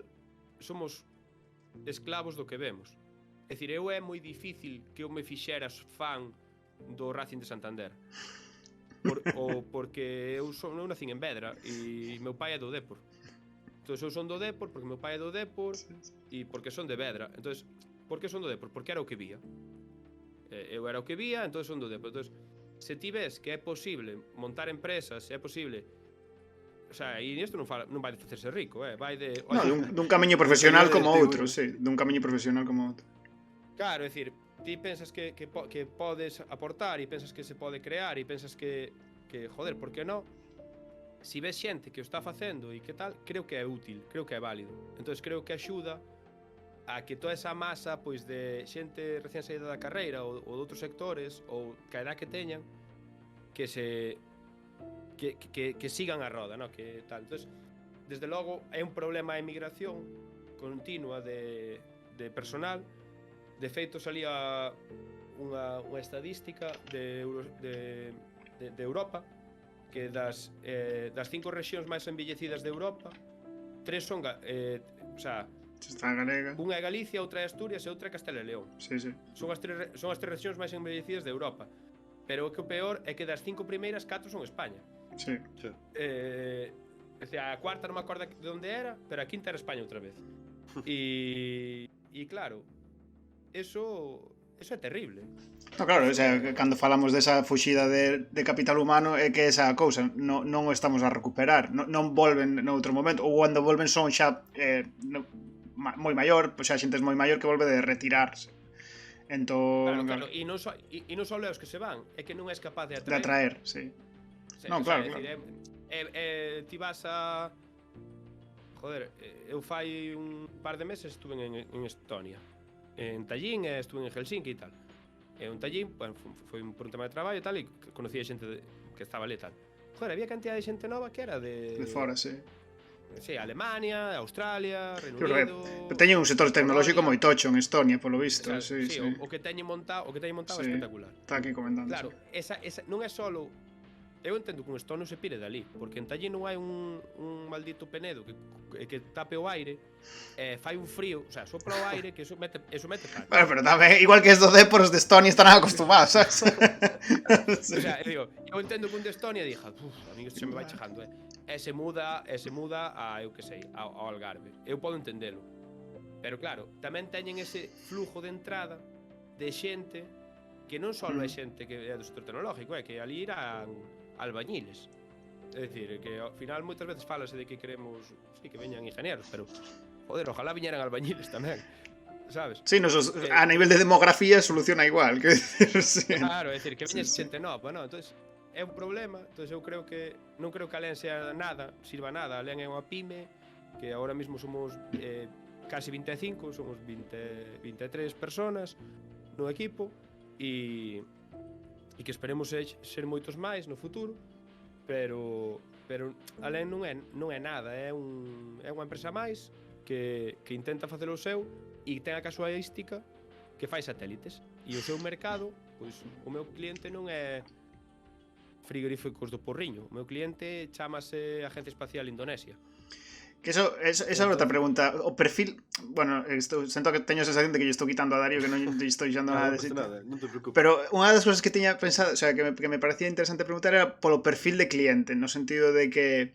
somos esclavos do que vemos. É dicir, é moi difícil que eu me fixeras fan do Racing de Santander. Porque eu nacín en Vedra e meu pai é do Dépor. Entón eu son do Dépor porque meu pai é do Dépor e porque son de Vedra. Entón, por que son do Dépor? Porque era o que vía. Eu era o que vía, entón son do Dépor. Entón, se ti ves que é posible montar empresas, é posible. O sea, e isto non vai de facerse rico, vai de... dun camiño profesional como outro, sí, dun camiño profesional como outro. Claro, é dicir, ti pensas que podes aportar e pensas que se pode crear e pensas que joder, por que non? Si ves xente que o está facendo e que tal, creo que é útil, creo que é válido. Entón, creo que axuda a que toda esa masa pois de xente recén saída da carreira ou de outros sectores ou que a edad que teñan que sigan a roda, no? Que tal. Entonces, desde logo é un problema a emigración continua de personal. De feito, salía unha estadística de Europa que das 5 rexións máis envellecidas de Europa tres son o sea, Está galega. unha é Galicia, outra é Asturias e outra é Castela e León. Sí, sí. Son as tres rexións máis envellecidas de Europa. Pero o que o peor é que das 5 primeiras 4 son España. Sí. O sea, a cuarta non me acordo de onde era, pero a quinta era España outra vez. E claro, eso é terrible. No, claro, o sea, cando falamos desa fuxida de capital humano é que esa cousa non o estamos a recuperar, non volven noutro momento, ou cando volven son xa moi maior, pois xa xente moi maior que volve de retirarse. Entón, Claro, e non só é os que se van, é que non és capaz de de atraer, sí. Non, claro, claro. Ti vas a... Joder, eu fai un par de meses estuve en Estonia, en Tallinn, e estuve en Helsinki e tal. E un Tallinn, bueno, foi por un tema de traballo e tal, e conocí a xente que estaba ali e tal. Joder, había cantidad de xente nova que era de fora, sí. Sí, Alemania, Australia, Reino Unido. Unido. Teñen un sector tecnolóxico moi tocho en Estonia, polo visto, o sea, sí. O que teñen montado sí. É espectacular. Está aquí comentando. Claro, sí. esa non é solo. Eu entendo que un estorno se pire dali, porque en Tallinn non hai un maldito penedo que tape o aire, fai un frío, o sea, sopra o aire que eso mete pan. Bueno, pero tamén, igual que estos de os de Estonia estarán acostumados, sabes? Sí. O sea, eu entendo que un de Estonia dixa, a mí isto se me vai chegando, e se muda a, eu que sei, ao Algarve. Eu podo entendelo. Pero claro, tamén teñen ese flujo de entrada de xente que non só é xente que é do sector tecnológico, é que ali irán albañiles. É dicir, que ao final moitas veces falase de que queremos, sí, que veñan ingenieros, pero joder, ojalá viñeran albañiles tamén, sabes? Sí, a nivel de demografía soluciona igual, que decir, sí. Claro, é dicir, que veña xente nova, non? Entonces, é un problema, entonces eu creo que non creo que Alén sea nada, sirva nada. Alén é unha pyme que agora mesmo somos casi 25, somos 23 personas no equipo e que esperemos ser moitos máis no futuro, pero Alén non é nada, é unha empresa máis que intenta facer o seu e ten a casualística que fai satélites, e o seu mercado, pois o meu cliente non é frigoríficos do Porriño, o meu cliente chamase Agencia Espacial Indonesia. Que esa é outra pregunta. O perfil, bueno, sento que teño a sensación de que lle estou quitando a Darío, que non lle estou dixando nada de sitio. Non te preocupes. Pero unha das cousas que tiña pensado, o sea, que me parecía interesante preguntar era polo perfil de cliente, no sentido de que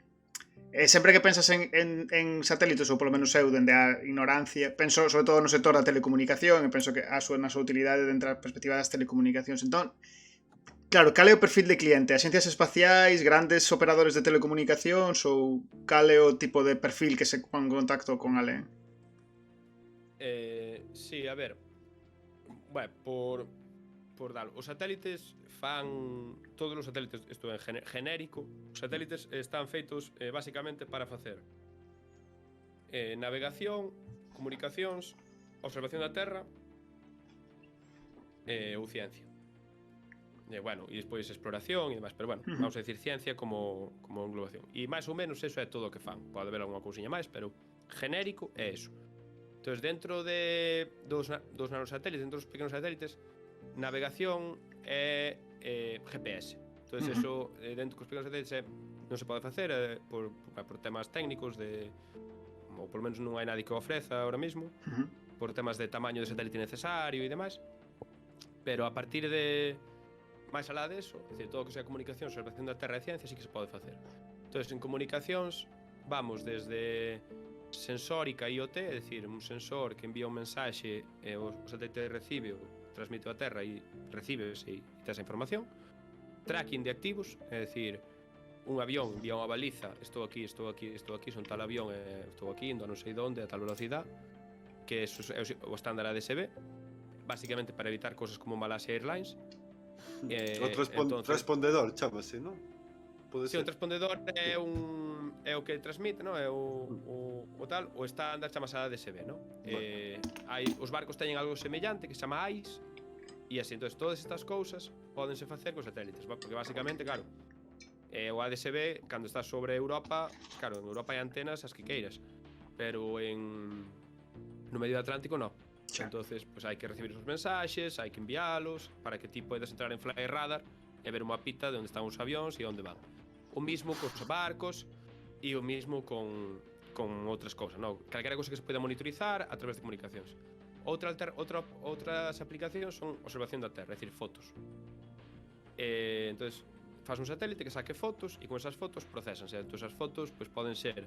sempre que pensas en satélites, ou polo menos eu, dende a ignorancia, penso sobre todo no sector da telecomunicación, e penso que na súa utilidade dentro da perspectiva das telecomunicacións. Entón, claro, cal é o perfil de cliente? Axencias espaciais, grandes operadores de telecomunicacións, ou cal é o tipo de perfil que se pon en contacto con Alén? Sí, a ver, bueno, por dar, os satélites fan, todos os satélites, isto é genérico, os satélites están feitos basicamente para facer navegación, comunicacións, observación da Terra ou ciencia. Bueno, e despois exploración e demais, pero bueno, vamos a decir ciencia como englobación. E máis ou menos eso é todo o que fan. Pode haber alguna cousiña máis, pero genérico é eso. Entón, dentro dos nanosatélites, dentro dos pequenos satélites, navegación é GPS. Entón, eso dentro dos pequenos satélites non se pode facer por temas técnicos ou polo menos non hai nadie que o ofreza ahora mismo, por temas de tamaño de satélite necesario e demais. Pero a partir de máis alá deso, é dicir, todo o que sea comunicación, observación da Terra e ciencia, sí que se pode facer. Entón, en comunicacións, vamos desde sensórica IoT, é dicir, un sensor que envía un mensaxe e o satélite recibe ou transmite a Terra e recibese e tes a información. Tracking de activos, é dicir, un avión envía unha baliza, estou aquí, son tal avión, estou aquí, indo a non sei onde, a tal velocidade, que é o estándar ADS-B, basicamente para evitar cosas como Malaysia Airlines. O transpondedor, chámase, non? Sí, o transpondedor é o que transmite, non? É o tal, o estándar chamase ADS-B, non? Os barcos teñen algo semellante que se chama AIS, e así, entón, todas estas cousas pódense facer con satélites, porque basicamente, claro, o ADS-B, cando estás sobre Europa, claro, en Europa hai antenas as que queiras, pero no medio do Atlántico non. Entonces, pues hai que recibir os mensaxes, hai que enviálos para que ti podes entrar en Fly Radar e ver un mapita de onde están os avións e onde van. O mismo cos barcos e o mismo con con outras cousas, non? Calquera cousa que se poida monitorizar a través de comunicacións. Outras aplicacións son observación da Terra, é dicir, fotos. Entonces, faz un satélite que saque fotos e con esas fotos procesanse. Entón, esas fotos pois, poden ser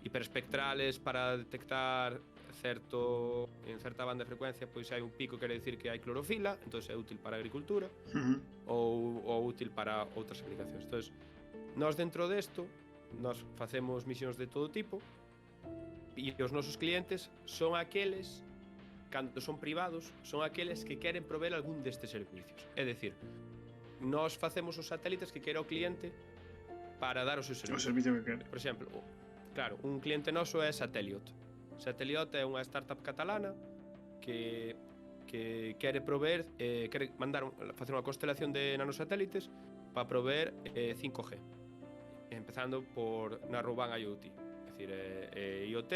hiperespectrales para detectar en certa banda de frecuencia pois hai un pico, quere dicir que hai clorofila, entón é útil para a agricultura ou útil para outras aplicacións. Entón, nós dentro desto nós facemos misións de todo tipo e os nosos clientes son aqueles, cando son privados, son aqueles que queren prover algún destes servicios. É dicir, nós facemos os satélites que quere o cliente para dar o seu servicio. O servicio que quere. Por exemplo, claro, un cliente noso é Sateliot. Sateliot é unha startup catalana que quere prover, quere facer unha constelación de nanosatélites para prover 5G. Empezando por Narrowband IoT, é dicir, IoT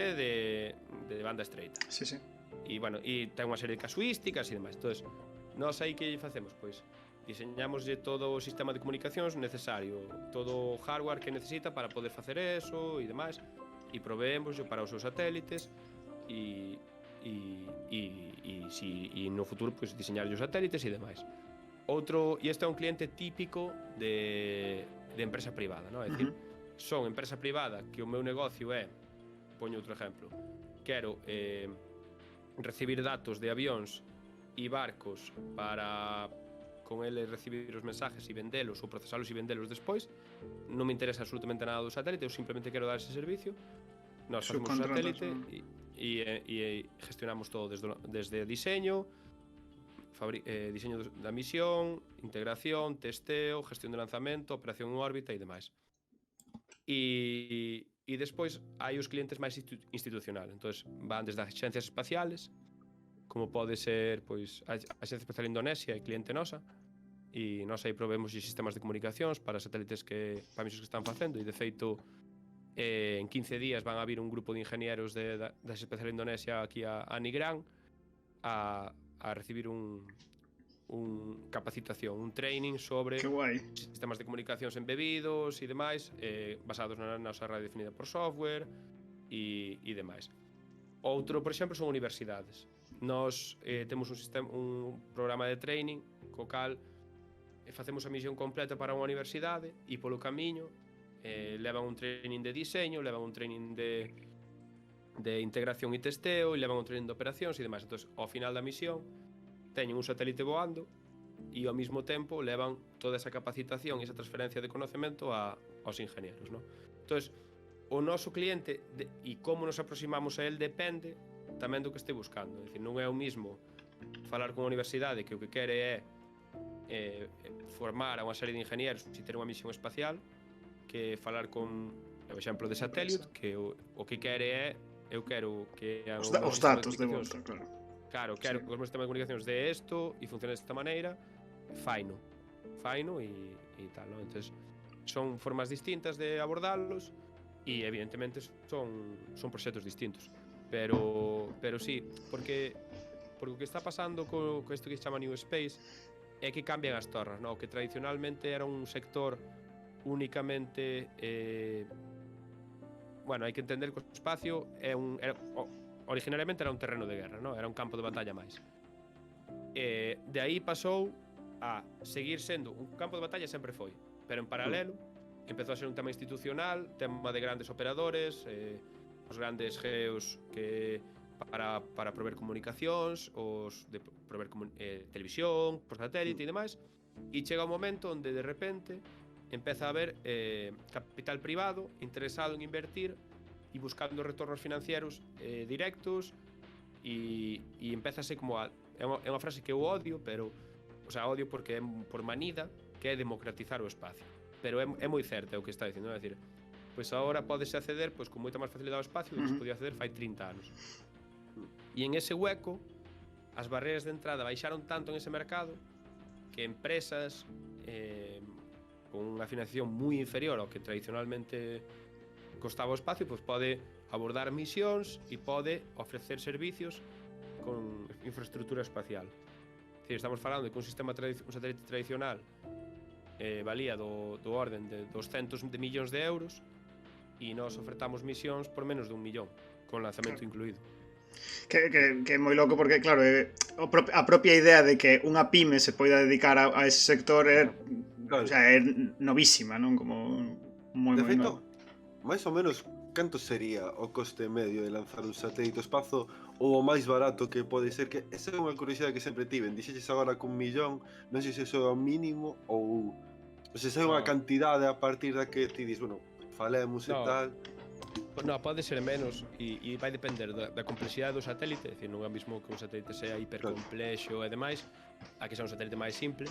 de banda estreita. Sí, sí. E, bueno, e ten unha serie de casuísticas e demais. Entón, nós aí que facemos? Pois diseñamoslle todo o sistema de comunicacións necesario, todo o hardware que necesita para poder facer eso e demais, e proveémoslle para os seus satélites e no futuro pois diseñarlle os satélites e demais. E este é un cliente típico de empresa privada, non? É dicir, son empresa privada que o meu negocio é, poño outro exemplo, quero recibir datos de avións e barcos para con eles recibir os mensajes e vendelos ou procesalos e vendelos despois. Non me interesa absolutamente nada do satélite, eu simplemente quero dar ese servicio. Nós facemos o satélite e gestionamos todo desde diseño, diseño da misión, integración, testeo, gestión de lanzamento, operación en órbita e demais. E despois hai os clientes máis institucional. Entón, van desde as axencias espaciales, como pode ser pois a Axencia Espacial Indonesia e cliente nosa, e nós aí provemos sistemas de comunicacións para satélites para misións que están facendo, e de feito en 15 días van a vir un grupo de ingenieros da Axencia Espacial Indonesia aquí a Nigrán a recibir un capacitación, un training sobre sistemas de comunicacións embebidos e demais, basados na nosa radio definida por software e demais. Outro, por exemplo, son universidades. Nós temos un programa de training co cal facemos a misión completa para unha universidade e polo camiño levan un training de diseño, levan un training de integración e testeo e levan un training de operacións e demais. Entón, ao final da misión teñen un satélite voando e ao mesmo tempo levan toda esa capacitación e esa transferencia de conocemento aos ingenieros, non? Entón, o noso cliente e como nos aproximamos a él depende tamén do que este buscando. É dicir, non é o mismo falar con a universidade que o que quere é formar a unha serie de ingenieros e ter unha misión espacial, que falar con, por exemplo, de Sateliot, que o que quere é eu quero que os datos de volta, claro. Claro, quero que os meus sistemas de comunicacións de isto e funcione desta maneira, faino e tal, non? Entón, son formas distintas de abordarlos e evidentemente son proxectos distintos. Pero sí, porque o que está pasando co isto que se chama New Space é que cambian as torres, non? Que tradicionalmente era un sector únicamente bueno, hai que entender que o espacio originariamente era un terreno de guerra, non? Era un campo de batalla máis. De aí pasou a seguir sendo un campo de batalla, sempre foi, pero en paralelo empezou a ser un tema institucional, tema de grandes operadores, os grandes geos que para prover comunicacións, os de prover televisión por satélite e demais, e chega un momento onde de repente empeza a haber capital privado interesado en invertir e buscando retornos financieros directos e empezase como é unha frase que eu odio, pero odio porque é por manida, que é democratizar o espacio, pero é moi certo o que está dicindo, é dicir, pois agora podese acceder pois con moita máis facilidade ao espacio do que se podía acceder fai 30 anos. E en ese hueco as barreras de entrada baixaron tanto en ese mercado que empresas con unha financiación moi inferior ao que tradicionalmente costaba o espacio, pois pode abordar misións e pode ofrecer servicios con infraestructura espacial. É dicir, estamos falando de que un satélite tradicional valía do orden de 200 de millóns de euros e nós ofertamos misións por menos de 1 millón, con lanzamento incluído. Que é moi loco porque, claro, a propia idea de que unha pyme se poida dedicar a ese sector é, Claro. o sea, é novísima, non? Como moi, De moi feito, nova. máis ou menos, canto sería o coste medio de lanzar un satélite ao espazo ou o máis barato que pode ser? Que esa é unha curiosidade que sempre tiven. Dixeches agora que 1 millón, non sei se iso é o mínimo ou se é unha No. cantidade a partir da que ti dis, bueno, falemos e No. tal. No, pode ser menos e vai depender da complexidade do satélite, é dicir, non é o mismo que un satélite sea hipercomplexo e demais, a que sea un satélite máis simple.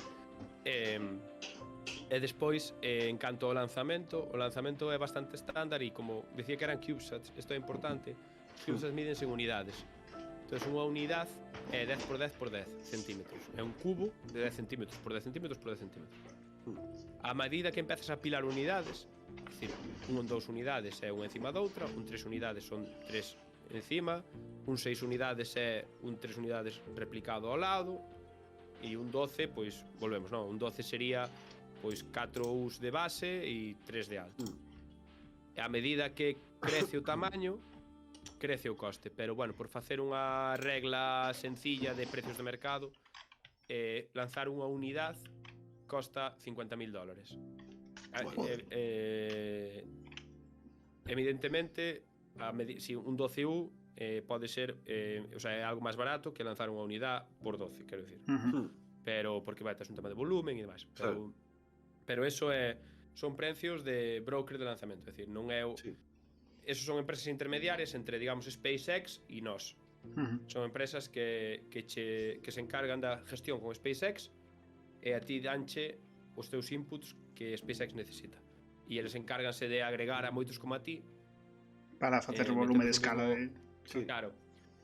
E despois, en canto ao lanzamento, o lanzamento é bastante estándar e como decía que eran CubeSats, isto é importante, os CubeSats mídense en unidades. Entón, unha unidade é 10 por 10 por 10 centímetros. É un cubo de 10 centímetros por 10 centímetros por 10 centímetros. A medida que empezas a pilar unidades, é dicir, un 2 unidades é unha encima doutra, un 3 unidades son 3 encima, un 6 unidades é un 3 unidades replicado ao lado, e un 12, pois, volvemos, non? Un 12 sería, pois, 4 U's de base e 3 de alto. E a medida que crece o tamaño, crece o coste, pero, bueno, por facer unha regla sencilla de precios de mercado, lanzar unha unidade costa $50,000. Evidentemente, si un 12U pode ser, o sea, é algo máis barato que lanzar unha unidade por 12, quero dicir. Pero porque vai ter un tema de volumen e demais. Pero eso son precios de broker de lanzamento, é dicir, non é o esos son empresas intermediarias entre, digamos, SpaceX e nós. Son empresas que se encargan da gestión con SpaceX e a ti danche os teus inputs que SpaceX necesita. E eles encárganse de agregar a moitos como a ti para facer o volume de escala de... Claro.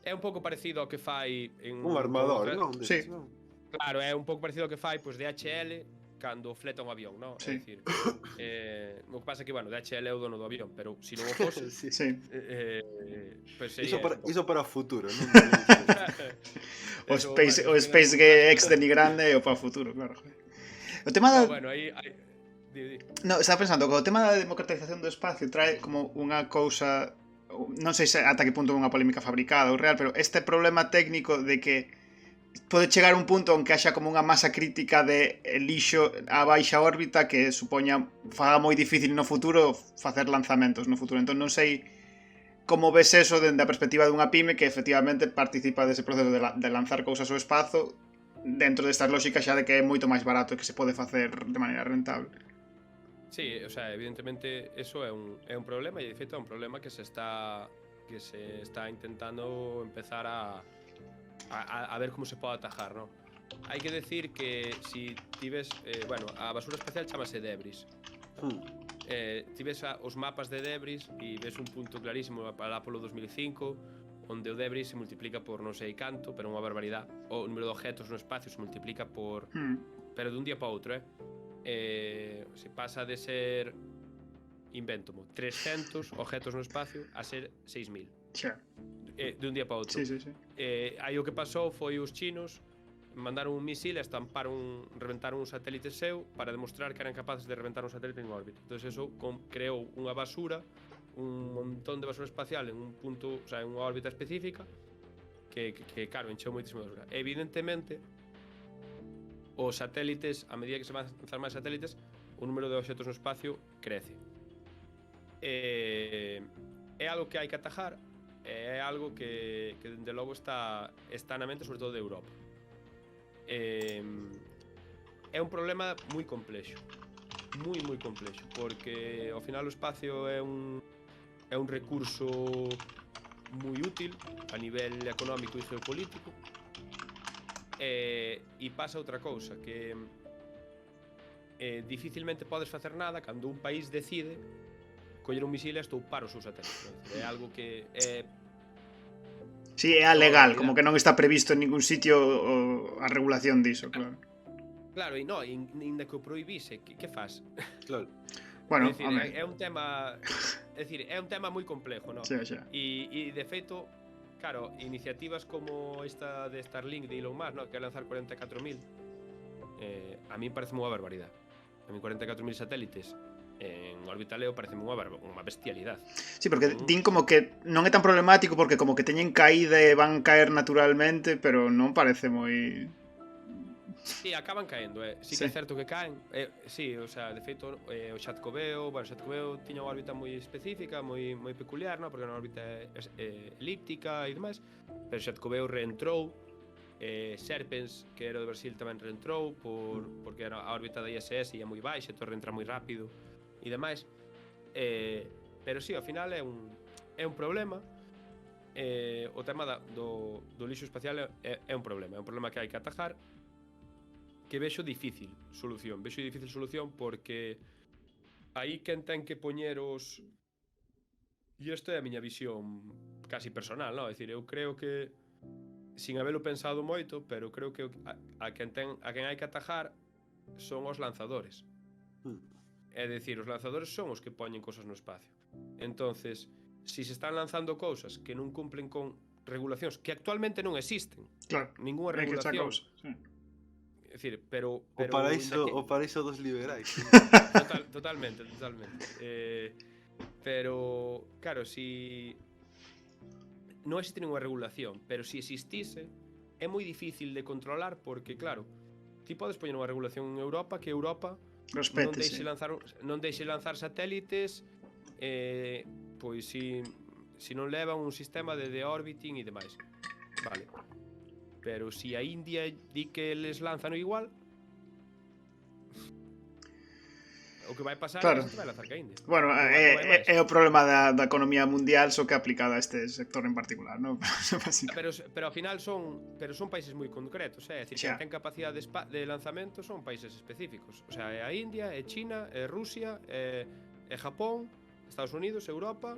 É un pouco parecido ao que fai en un armador, non? Sí. Claro, é un pouco parecido ao que fai pois DHL cando fleta un avión, non? Sí. É dicir, o que pasa é que, bueno, DHL é o dono do avión, pero se non o fose, Sí. pues sería Iso para o futuro, non? O SpaceX de grande e o para o futuro, claro. O tema da... Bueno, aí No, estaba pensando que o tema da democratización do espacio trae como unha cousa, non sei se ata que punto é unha polémica fabricada ou real, pero este problema técnico de que pode chegar un punto en que haxa como unha masa crítica de lixo a baixa órbita que supoña faga moi difícil no futuro facer lanzamentos no futuro. Entón non sei como ves eso dende a perspectiva dunha pyme que efectivamente participa dese proceso de lanzar cousas ao espazo dentro destas lógicas xa de que é moito máis barato e que se pode facer de maneira rentable. Sí, o sea, evidentemente eso é un problema e de feito é un problema que se está intentando empezar a ver como se pode atajar, ¿no? Hai que decir que si ti ves, bueno, a basura espacial chamase debris. Ti ves os mapas de debris e ves un punto clarísimo para Apolo 2005 onde o debris se multiplica por non sei canto, pero unha barbaridade. O número de objetos no espacio se multiplica por pero dun día para outro, se pasa de ser, invéntomo, 300 objetos no espacio a ser 6.000. Xa. De un día para outro. Sí. Aí o que pasou foi os chinos mandaron un misil e reventaron un satélite seu para demostrar que eran capaces de reventar un satélite en órbita. Entón eso creou unha basura, un montón de basura espacial en un punto, o sea, en unha órbita específica que claro, encheu moitísima basura. Evidentemente, os satélites, a medida que se van a lanzar máis satélites, o número de obxetos no espacio crece. É algo que hai que atajar, é algo que dende logo está na mente, sobre todo de Europa. É un problema moi complexo, moi complexo, porque ao final o espacio é un recurso moi útil a nivel económico e geopolítico. E pasa outra cousa, que dificilmente podes facer nada cando un país decide coller un misil e estoupar os seus satélites. É algo que é... Sí, é alegal, como que non está previsto en ningún sitio a regulación diso, claro. Claro, e non, inda que o prohibise, que faz? Claro. Bueno, é un tema... É dicir, é un tema moi complexo, non? Xa. E de feito, claro, iniciativas como esta de Starlink de Elon Musk, ¿no? Que vai lanzar 44.000, a mí parece unha barbaridade. A mí 44.000 satélites en órbita Leo parece unha bestialidade. Sí, porque din como que non é tan problemático porque como que teñen caída e van caer naturalmente, pero non parece moi... Sí, acaban caendo, sí Sí. que é certo que caen. Sí, o sea, de feito, o Xacobeo, bueno, o Xacobeo tiña unha órbita moi específica, moi peculiar, ¿no? Porque era unha órbita elíptica e demais, pero Xacobeo reentrou. Serpens, que era do Brasil, tamén reentrou porque era a órbita da ISS e é moi baixa, entón reentra moi rápido e demais. Pero sí, ao final é un problema. O tema do lixo espacial é un problema que hai que atajar, que vexo difícil solución porque aí quen ten que poñer os... E isto é a miña visión casi personal, non? É dicir, eu creo que sin habelo pensado moito, pero creo que a quen hai que atajar son os lanzadores. É dicir, os lanzadores son os que poñen cosas no espacio. Entonces, si se están lanzando cousas que non cumplen con regulacións que actualmente non existen, Claro, ninguna hai que echar regulación. cousa, sí. É dicir, pero O paraíso dos liberais. totalmente. Pero claro, si non existe ninguna regulación, pero si existise é moi difícil de controlar porque claro, ti podes poñer unha regulación en Europa que Europa Respete, non deixe lanzar satélites, pois si non levan un sistema de orbiting e demais. Vale. Pero si a India di que les lanzan igual, o que vai pasar claro. é que vai lanzar que a India. Bueno, é o problema da economía mundial, só que aplicado a este sector en particular, non? Pero ao final son países moi concretos, é dicir, que ten capacidade de lanzamento son países específicos. O sea, é a India, é China, é Rusia, é Japón, Estados Unidos, Europa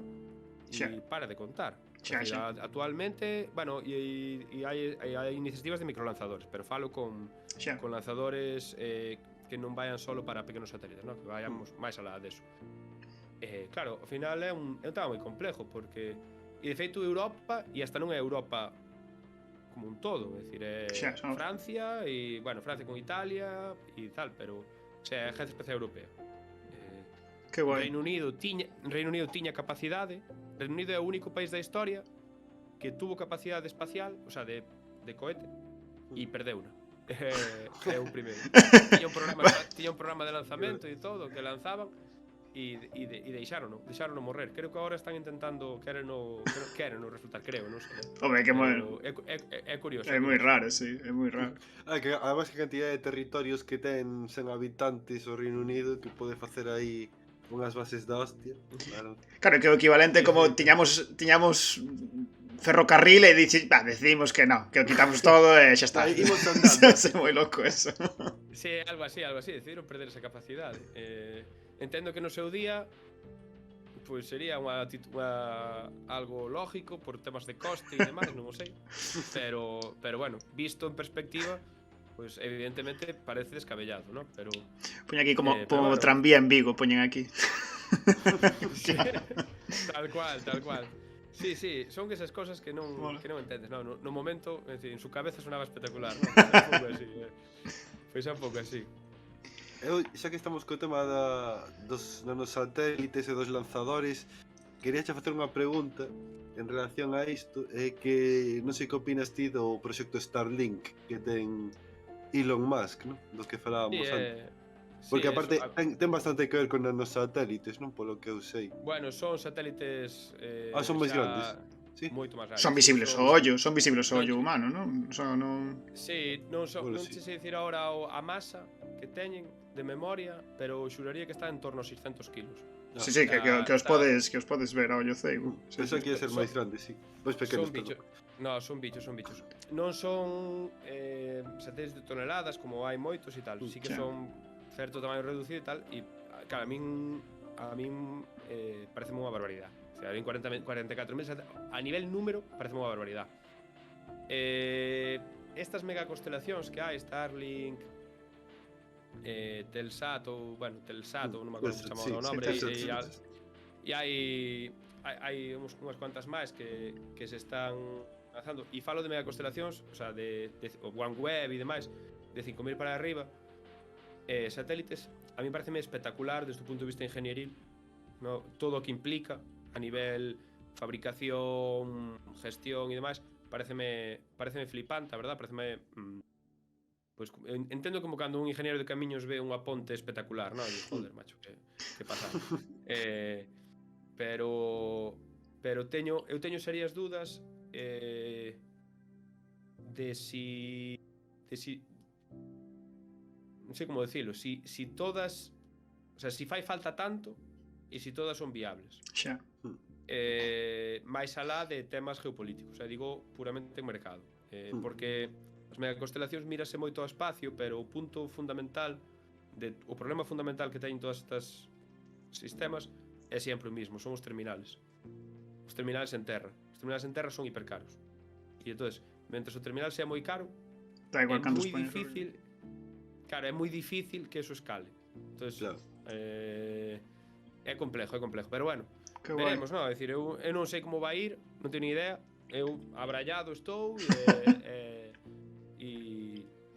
e para de contar. Decir, actualmente, bueno, e hai iniciativas de microlanzadores, pero falo con lanzadores que non vayan solo para pequenos satélites, ¿no? Que vayamos máis alá deso. Claro, ao final é un tema moi complejo porque e de feito Europa, e hasta non é Europa como un todo, é dicir, é Francia e, bueno, Francia con Italia e tal, pero o sea, é a Agencia Espacial Europea. Que guai. Reino Unido tiña capacidade. Reino Unido é o único país da historia que tuvo capacidade espacial, o sea, de cohete, e perdeuna. É o primeiro. Tiña un programa de lanzamento e todo, que lanzaban e deixárono morrer. Creo que agora están intentando quereno resultar, creo, non sei. Home, que é curioso. É moi raro, sí, é moi raro. Que además que cantidad de territorios que ten sen habitantes o Reino Unido que pode facer aí unhas bases da hostia. Claro, que o equivalente como tiñamos ferrocarril e decidimos que non, que o quitamos todo e xa está. Imos andando. É moi loco eso. Sí, algo así, decidiron perder esa capacidade. Entendo que no seu día pois sería algo lógico por temas de coste e demais, non o sei. Pero bueno, visto en perspectiva, pois evidentemente parece descabellado, ¿no? Pero poñen aquí como bueno, tranvía en Vigo, poñen aquí. Sí, tal cual. Sí, son esas cosas que non entendes, no momento, en fin, en su cabeza sonaba espectacular, ¿no? Foi un pouco así. Xa que estamos co tema dos nanosatélites e dos lanzadores, quería facer unha pregunta en relación a isto, que non sei que opinas ti do proxecto Starlink que ten Elon Musk, ¿no? Do que falábamos antes. Porque aparte ten bastante que ver con nanosatélites, non? Polo que eu sei. Bueno, son satélites son máis grandes. Sí? Moito máis grandes. Son visibles ao ollo humano, non? Sí, non sei dicir agora a masa que teñen de memoria, pero xuraría que está en torno a 600 kilos. Sí, que os podes ver ao ollo ceigo. Penso que ia ser máis grande, sí. Pois pequenos, son bichos. Non son satélites de toneladas como hai moitos e tal. Sí que son certo tamaño reducido e tal, e claro, a min parece unha barbaridade. O sea, a min 44.000 a nivel número parece unha barbaridade. Estas megacostelacións que hai, Starlink, Telsat ou non me acordo como se chamaba o nombre, e hai unhas cuantas máis que se están lanzando, e falo de megacostelacións, o sea, de OneWeb e demais, de 5.000 para arriba. satélites, a mí pareceme espectacular desde o punto de vista ingenieril, ¿no? Todo o que implica a nivel fabricación, gestión e demais, pareceme flipante, a verdad, pareceme pois entendo como cando un ingeniero de camiños ve unha ponte espectacular, non? E, joder, macho, que pasada. Pero eu teño serias dúdas de si non sei como decirlo, si todas, o sea, si fai falta tanto e si todas son viables. Xa. Máis alá de temas geopolíticos, digo puramente en mercado, porque as megaconstelacións mírase moito ao espacio, pero o punto fundamental o problema fundamental que teñen todas estas sistemas é sempre o mismo, son os terminales en terra. Os terminales en terra son hipercaros e entonces, mentre o terminal sea moi caro, Da igual é cantos moi poñes. difícil, claro, é moi difícil que eso escale. Entonces, Claro. É complejo, pero bueno, Que guai. veremos, non? É dicir, eu non sei como vai ir, non teño ni idea. Eu abrallado estou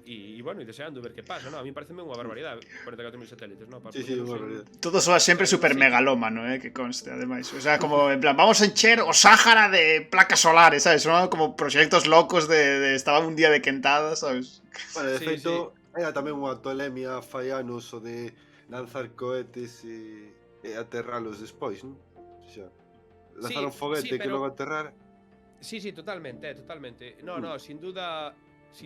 e bueno, e deseando ver que pasa, non? A mí pareceme unha barbaridade 44.000 satélites, non? Sí, unha barbaridade. Todo soa sempre super megalómano, que conste, ademais. O sea, como, en plan, vamos a encher o Sáhara de placas solares, sabes? Son como proxectos locos de estaban un día de quentada, sabes? Bueno, de Sí, feito, era tamén unha tolemia fai anos o de lanzar cohetes e aterralos despois, non? O sea, lanzar un foguete que pero logo aterrar. sí, totalmente. No, sin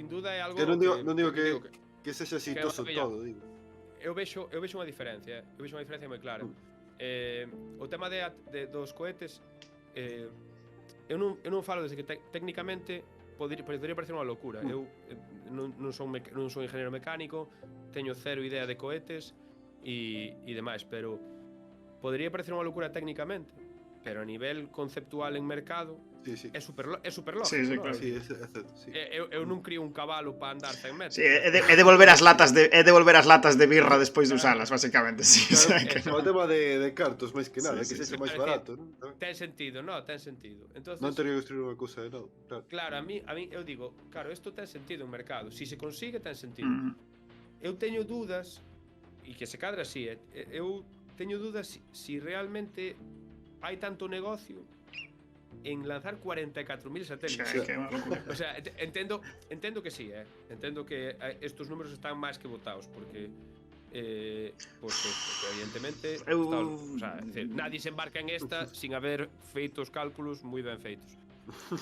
duda é algo Que non digo que sexa que exitoso maravilla. todo, digo. Eu vexo unha diferencia, moi clara. O tema dos cohetes, eu non falo desde que técnicamente podría parecer unha locura. Eu non son ingeniero mecánico, teño cero idea de cohetes e demais, pero podría parecer unha locura técnicamente, pero a nivel conceptual en mercado Sí. é super lógico, Sí, non? claro. Sí, é certo, sí. Eu non crío un cabalo para andar 100 metros. Sí, é devolver as latas de birra despois de usalas, basicamente, sí. O sea, que O tema de cartos, máis que nada, Sí, que sí, sexa sí. máis barato, non? Ten sentido, non? Ten sentido. Entonces, Non teria que construir unha cousa de novo, claro. claro, a mí eu digo, claro, isto ten sentido en mercado. Si se consigue, ten sentido. Eu teño dúdas, e que se cadra así, eu teño dúdas si realmente hai tanto negocio en lanzar 44.000 satélites. xa, que é unha locura. O sea, entendo que sí, entendo que estos números están máis que votados, porque evidentemente o sea, decir, nadie se embarca en esta sin haber feito os cálculos moi ben feitos.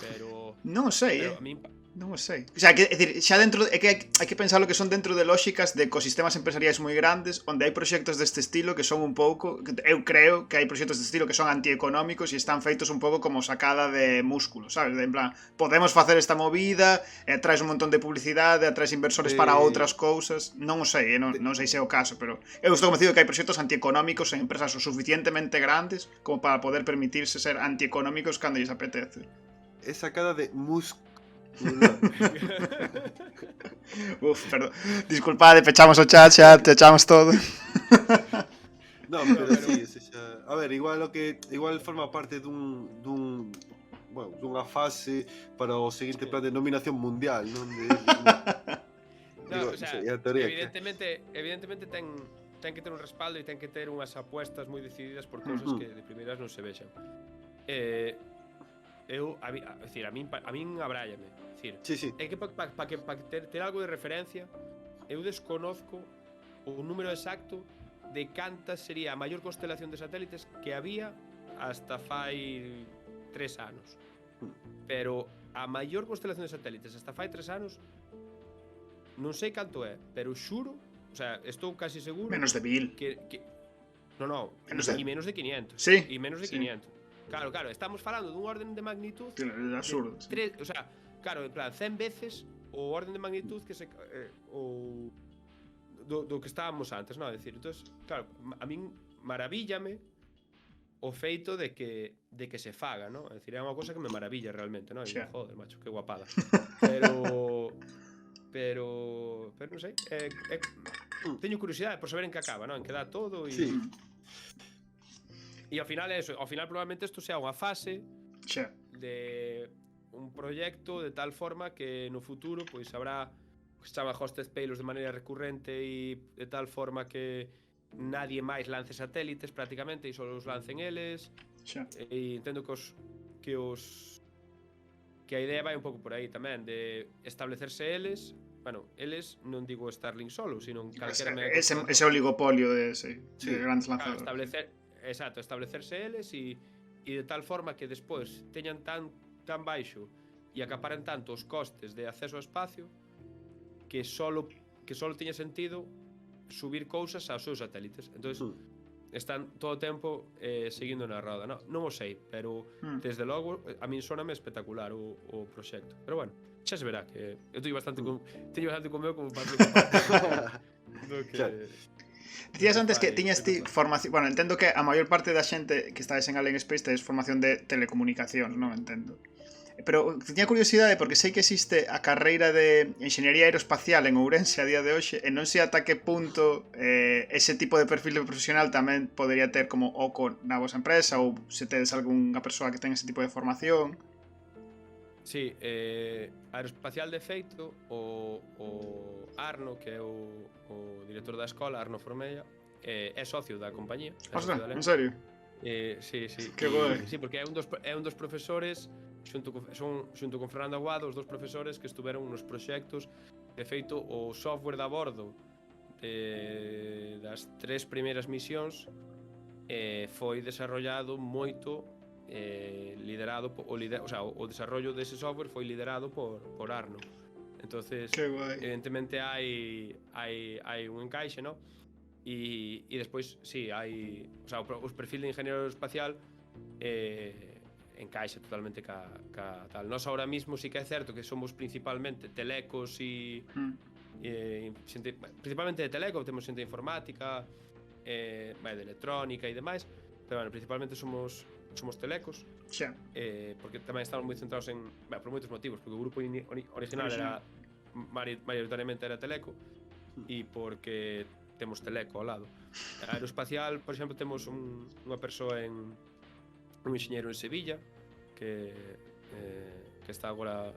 Pero Non o sei, pero a mí non o sei. O sea, que, é dicir, xa dentro é que hai que pensar lo que son dentro de lóxicas de ecosistemas empresariais moi grandes onde hai proxectos deste estilo que son un pouco, eu creo que hai proxectos deste estilo que son antieconómicos e están feitos un pouco como sacada de músculo, sabes? En plan, podemos facer esta movida, traes un montón de publicidade, traes inversores para outras cousas, non o sei, non sei se é o caso, pero eu estou convencido que hai proxectos antieconómicos en empresas o suficientemente grandes como para poder permitirse ser antieconómicos cando lles apetece. É sacada de Uf, perdón. Disculpade, pechamos o chat, xa pechamos todo. No, pero sí, a ver, igual forma parte dun bueno, dunha fase para o seguinte plan de nominación mundial, non? No, o sea, evidentemente ten que ter un respaldo e ten que ter unhas apuestas moi decididas por cousas que de primeiras non se vexan. A min abrállame. Sí. É que para ter algo de referencia, eu desconozco o número exacto de cantas sería a maior constelación de satélites que había hasta fai 3 anos. Pero a maior constelación de satélites hasta fai 3 anos non sei canto é, pero xuro, o sea, estou casi seguro Menos de 1000. No, e menos de 500. Sí. E menos de 500. Claro, estamos falando dun orden de magnitud absurdo. O sea, claro, en plan 100 veces o orden de magnitud que do que estábamos antes, non? É dicir, entonces, claro, a min maravíllame o feito de que se faga, non? É dicir, é unha cousa que me maravilla realmente, non? E digo, joder, macho, que guapada. Pero non sei, teño curiosidade por saber en que acaba, non? En que dá todo e Sí. E ao final é eso, ao final probablemente isto sea unha fase de un proxecto de tal forma que no futuro pois habrá que se chama Hosted Payloads de maneira recurrente e de tal forma que nadie máis lance satélites prácticamente e só os lancen eles. Xa. E entendo que a idea vai un pouco por aí tamén, de establecerse eles, bueno, eles non digo Starlink solo, sino calquera mega Ese oligopolio de Sí. grandes claro, lanzadores. establecerse eles e de tal forma que despois teñan tan baixo e acaparen tanto os costes de acceso ao espacio que solo tiña sentido subir cousas aos seus satélites. Entonces, están todo o tempo seguindo na roda, non o sei, pero desde logo a min soname espectacular o proxecto. Pero bueno, xa se verá que eu teño bastante con meu como para do que Claro. Dicías antes que tiñas ti formación, bueno, entendo que a maior parte da xente que estades en Alien Space tedes formación de telecomunicacións, non entendo. Pero tiña curiosidade porque sei que existe a carreira de Enxeñería Aeroespacial en Ourense a día de hoxe e non sei ata que punto ese tipo de perfil profesional tamén podería ter como oco na vosa empresa ou se tedes algunha persoa que ten ese tipo de formación. Sí, Aeroespacial de feito, o Arno, que é o director da escola, Arno Formella, é socio da compañía. Ostras, en serio? Sí. Que guai. Sí, porque é un dos profesores xunto con Fernando Aguado, os dos profesores que estuveron nos proxectos. De feito, o software da bordo das 3 primeiras misións foi desarrollado moito liderado o desarrollo dese software foi liderado por Arno. Entonces, evidentemente hai un encaixe, ¿no? E despois, sí, hai, o sea, os perfil de ingeniero espacial encaixa totalmente ca tal. Nós ahora mismo sí que é certo que somos principalmente telecos e principalmente de teleco, temos xente de informática, de electrónica e demais, pero bueno, principalmente somos telecos. Xa. Porque tamén estamos moi centrados en, por moitos motivos, porque o grupo original era maioritariamente era teleco e porque temos teleco ao lado. Aeroespacial, por exemplo, temos unha persoa un enxeñeiro en Sevilla que está agora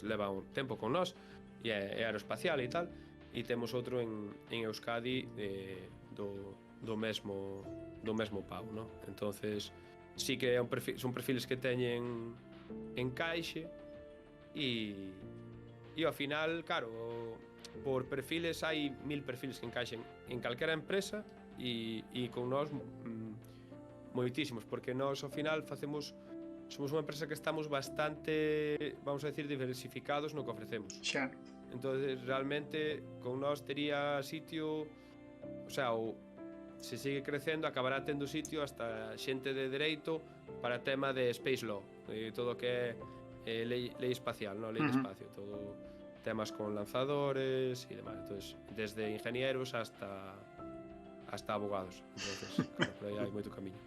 leva un tempo con nós e é aeroespacial e tal, e temos outro en Euskadi do mesmo pau, ¿no? Entonces sí que son perfiles que teñen encaixe e ao final, claro, por perfiles hai 1000 perfiles que encaixen en calquera empresa e con nós moitísimos, porque nós ao final somos unha empresa que estamos bastante, vamos a decir, diversificados no que ofrecemos. Xa. Entonces, realmente, con nós tería sitio, o sea, se sigue crecendo, acabará tendo sitio hasta xente de dereito para tema de space law, todo o que é lei espacial, no? Lei de espacio, todo temas con lanzadores e demás. Entonces, desde ingenieros hasta abogados. Entonces, claro, por aí hai moito camiño.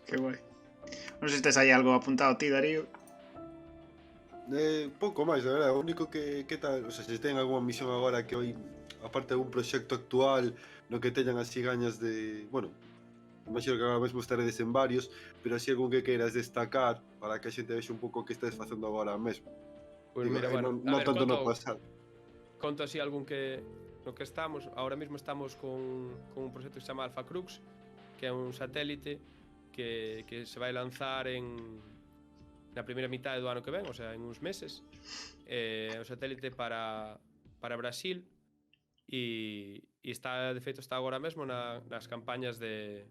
Que guai. Non sei se tes aí algo apuntado ti, Darío. Pouco máis, a verdade. O único que tal, o sea, se ten algunha misión agora que hoy, aparte de un proxecto actual no que teñan así gañas de, bueno, imagino que agora mesmo estaredes en varios, pero así algún que queiras destacar para que a xente vexe un pouco o que estás facendo agora mesmo. Pois mira, bueno, non tanto no pasado. Conto así algún que no que estamos, ahora mismo estamos con un proxecto que se chama Alpha Crux, que é un satélite que se vai lanzar na primeira mitade do ano que ven, o sea, en uns meses. É un satélite para Brasil e está, de feito, está agora mesmo nas campañas de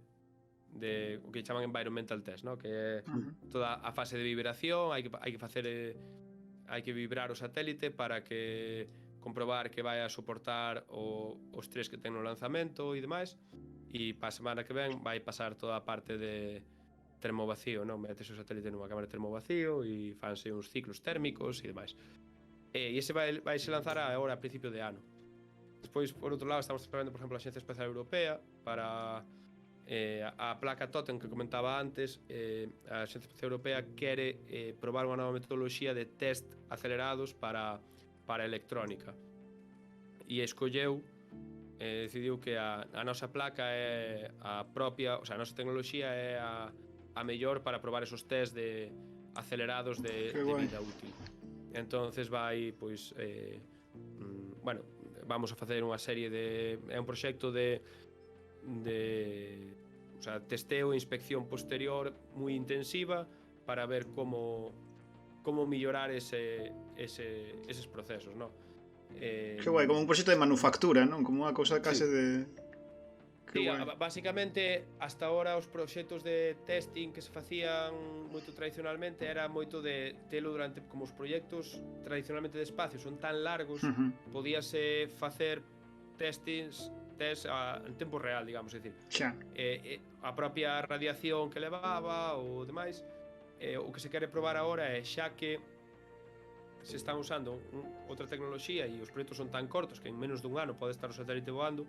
o que chaman environmental test, ¿no? Que é toda a fase de vibración, hai que facer hai que vibrar o satélite para que comprobar que vai a soportar o estrés que ten no lanzamento e demais. E para a semana que ven vai pasar toda a parte de termovacío, non? Metes o satélite nunha cámara de termovacío e fanse uns ciclos térmicos e demais. E ese vai se lanzar agora a principio de ano. Despois, por outro lado, estamos traballando, por exemplo, a Axencia Espacial Europea para a placa Totem que comentaba antes. A Axencia Espacial Europea quere probar unha nova metodoloxía de test acelerados para electrónica e escolleu decidiu que a nosa placa é a propia, o sea, a nosa tecnoloxía é a mellor para probar esos test de acelerados de vida útil. Entonces vai, pois, bueno, vamos a facer unha serie de... É un proxecto de o sea, testeo e inspección posterior moi intensiva para ver como mellorar eses procesos, ¿no? Que guai, como un proxecto de manufactura, non? Como unha cousa case Sí. de... Que Sí, guai. basicamente, hasta ahora os proxectos de testing que se facían moito tradicionalmente era moito de telo durante, como os proxectos tradicionalmente de espacio son tan largos, podíase facer tests en tempo real, digamos, é dicir, Xa. a propia radiación que levaba ou demais. O que se quere probar agora é, xa que se están usando outra tecnoloxía e os proxectos son tan cortos que en menos dun ano pode estar o satélite voando,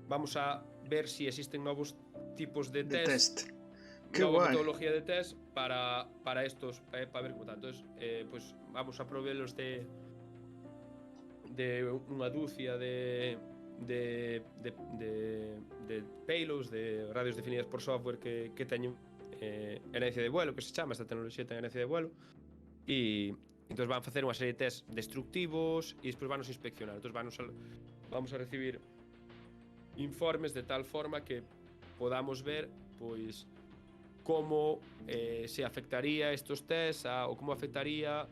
vamos a ver se existen novos tipos de De test, test. Que nova guai. metodología de test para estos, para ver como tal. Entonces, pues vamos a proveelos de unha dúcia de payloads, de radios definidas por software que teñen herencia de vuelo, que se chama, esta tecnoloxía ten herencia de vuelo, e entón van a facer unha serie de test destructivos e despois van a inspeccionar. Entón vamos a recibir informes de tal forma que podamos ver pois como se afectaría estos tests ou como afectaría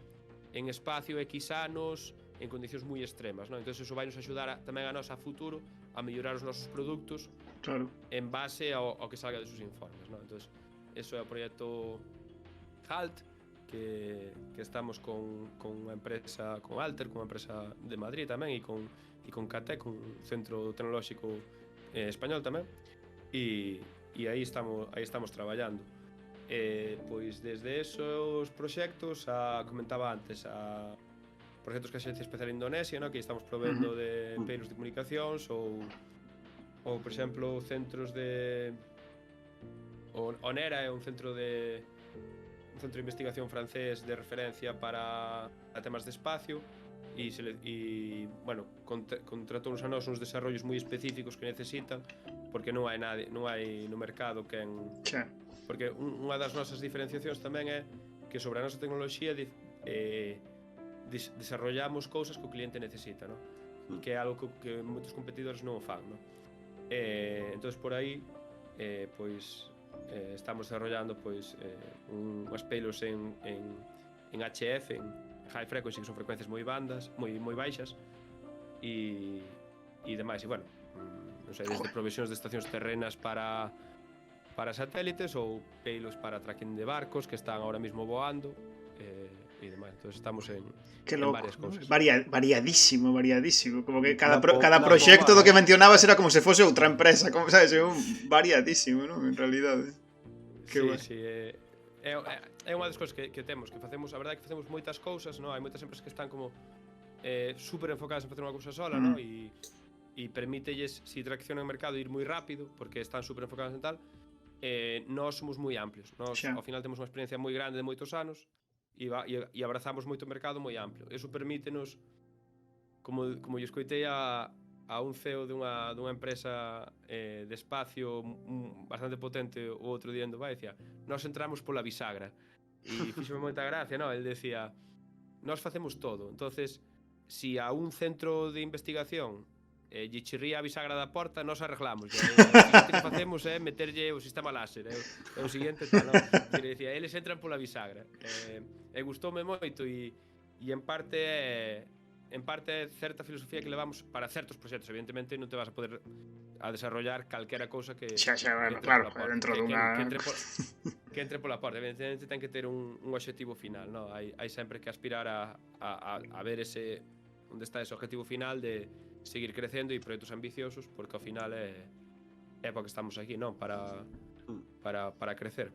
en espacio X anos en condicións moi extremas, non? Entón eso vai nos axudar tamén a nós a futuro a mellorar os nosos produtos Claro. en base ao que salga desos informes, non? Entón eso é o proxecto HALT que estamos con unha empresa, con Alter, con unha empresa de Madrid tamén e con CATEC, un centro tecnolóxico español tamén, e aí estamos traballando. Pois desde esos proxectos, comentaba antes, a proxectos que a Xencia Espacial Indonesia, no? Que estamos provendo de payloads de comunicacións ou por exemplo, centros de... O NERA é un centro de investigación francés de referencia para temas de espacio e bueno, contratounos a nós uns desarrollos moi específicos que necesitan porque non hai no mercado porque unha das nosas diferenciacións tamén é que sobre a nosa tecnoloxía desarrollamos cousas que o cliente necesita, ¿no? Que é algo que moitos competidores non o fan, ¿no? Entonces por aí pois estamos desarrollando pois unhas payloads en HF, en high frequency, que son frecuencias moi bandas, moi baixas e demais, e bueno, non sei, desde provisións de estacións terrenas para satélites ou payloads para tracking de barcos que están ahora mismo voando e demais. Entonces estamos en varias cousas. Variadísimo. Como que cada proxecto do que mencionabas era como se fose outra empresa, como sabes, é un variadísimo, non? En realidade. Sí, é unha das cousas que temos, que facemos, a verdade é que facemos moitas cousas, non? Hai moitas empresas que están como super enfocadas en facer unha cousa sola, non? E permítelles, se traccionan o mercado, ir moi rápido, porque están super enfocadas en tal. Nós somos moi amplios, nós ao final temos unha experiencia moi grande de moitos anos e abrazamos moito mercado moi amplio. Eso permítenos, como lle escoitei a un CEO dunha empresa de espacio bastante potente o outro día en Dubai, decía, nós entramos pola bisagra, e fíxome moita gracia, non? El decía, nós facemos todo, entonces si a un centro de investigación lle chirría a bisagra da porta, nós arreglamos. O seguinte que facemos é meterlle o sistema láser. É o seguinte tal, non? Que decía, eles entran pola bisagra. E gustoume moito e en parte é certa filosofía que levamos para certos proxectos. Evidentemente non te vas a poder a desarrollar calquera cousa que bueno, claro, dentro dunha que entre pola porta. Evidentemente ten que ter un obxectivo final, non? Hai sempre que aspirar a ver onde está ese objetivo final de seguir crecendo e proxectos ambiciosos, porque ao final é para que estamos aquí, non? Para crecer.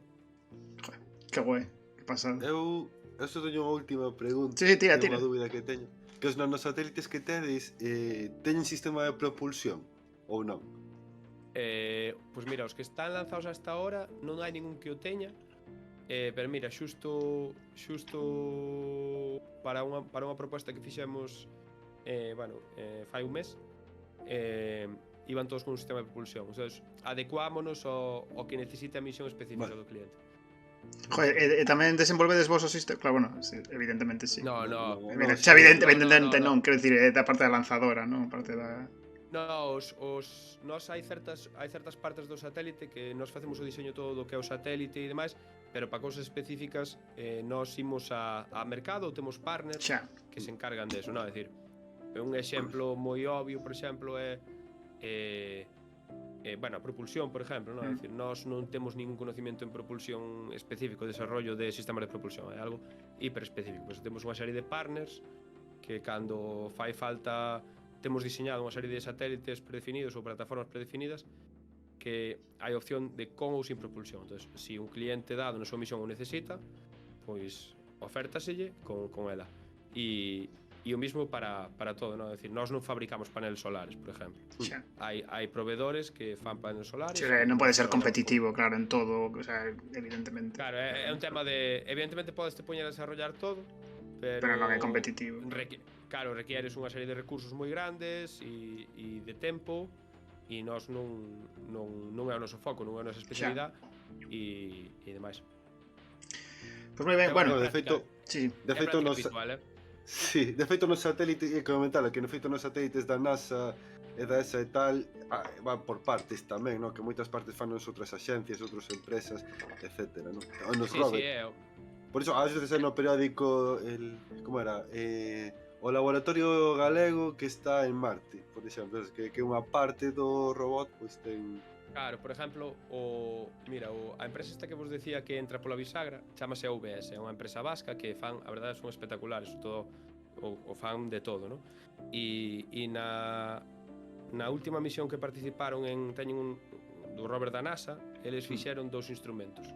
Que guai, que pasada. Eu só teño unha última pregunta. Sí, tira. Unha dúbida que teño. Que os nanosatélites que tedes teñen sistema de propulsión ou non? Pois mira, os que están lanzados hasta ahora non hai ningún que o teña. Pero mira, xusto para unha proposta que fixemos fai un mes, iban todos con un sistema de propulsión. Entonces, adecuámonos ao que necesita a misión específica do cliente. Joder, e tamén desenvolvedes vos o sistema? Claro, bueno, sí, evidentemente sí. No, Evidentemente no. non, quero dicir, é da parte da lanzadora, non? Parte da... No, nós hai certas partes do satélite que nós facemos o diseño todo do que é o satélite e demais, pero para cousas específicas nós imos a mercado ou temos partners Xa. que se encargan deso, non? É dicir, un exemplo moi obvio, por exemplo, é bueno, a propulsión, por exemplo, non? É dicir, nós non temos ningún conocimiento en propulsión específico, desarrollo de sistemas de propulsión, é algo hiper específico. Pois temos unha serie de partners que cando fai falta temos diseñado unha serie de satélites predefinidos ou plataformas predefinidas que hai opción de con ou sin propulsión. Entón, se un cliente dado na súa misión o necesita, pois ofértaselle con ela. E o mismo para todo, non? É dicir, nós non fabricamos paneles solares, por exemplo. Xa. Hai proveedores que fan paneles solares. Sí, non pode ser competitivo, claro, en todo, o sea, evidentemente. Claro, é un tema de... Evidentemente podes te poñer a desarrollar todo, Pero non é competitivo. Claro, requieres unha serie de recursos moi grandes e de tempo, e nós non é o noso foco, non é a nosa especialidade e demais. Pois moi ben, bueno, de feito, sí. de feito nos Sí, de feito nos satélites, é que comentar que no feito nos satélites da NASA e da ESA e tal, van por partes tamén, no? Que moitas partes fan nos outras axencias, outras empresas, etcétera, no? Nos Por iso, ás veces no periódico, como era? O laboratorio galego que está en Marte, por exemplo, que unha parte do robot pois ten... Claro, por exemplo, a empresa esta que vos decía que entra pola bisagra chamase OVS, é unha empresa vasca que fan, a verdade, son espectaculares, todo o fan de todo, non? E na última misión que participaron teñen do rover da NASA, eles fixeron dous instrumentos,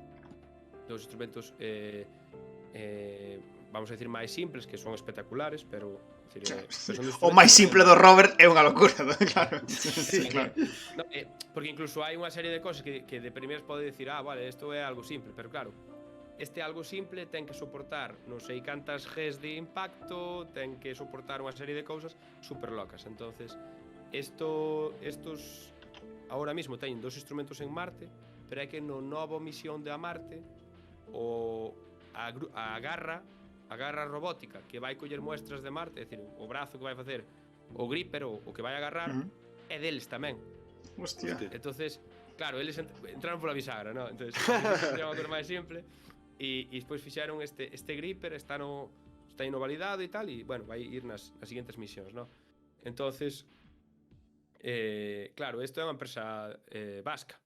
vamos a decir máis simples, que son espectaculares, pero o máis simple do rover é unha locura, claro. Sí, claro. No, porque incluso hai unha serie de cosas que de primeiras pode decir, vale, isto é algo simple, pero claro, este algo simple ten que soportar non sei cantas Gs de impacto, ten que soportar unha serie de cousas super locas. Entonces, estos ahora mismo teñen dos instrumentos en Marte, pero é que no novo misión de a Marte a garra robótica que vai coller muestras de Marte, é dicir, o brazo que vai facer o gripper, o que vai agarrar, é deles tamén. Hostia. Entonces, claro, eles entraron pola bisagra, non? Entonces, é unha coisa máis simple e despois fixeron este gripper, está no validado e tal, e, bueno, vai ir nas seguintes misións, non? Entonces, claro, isto é unha empresa vasca,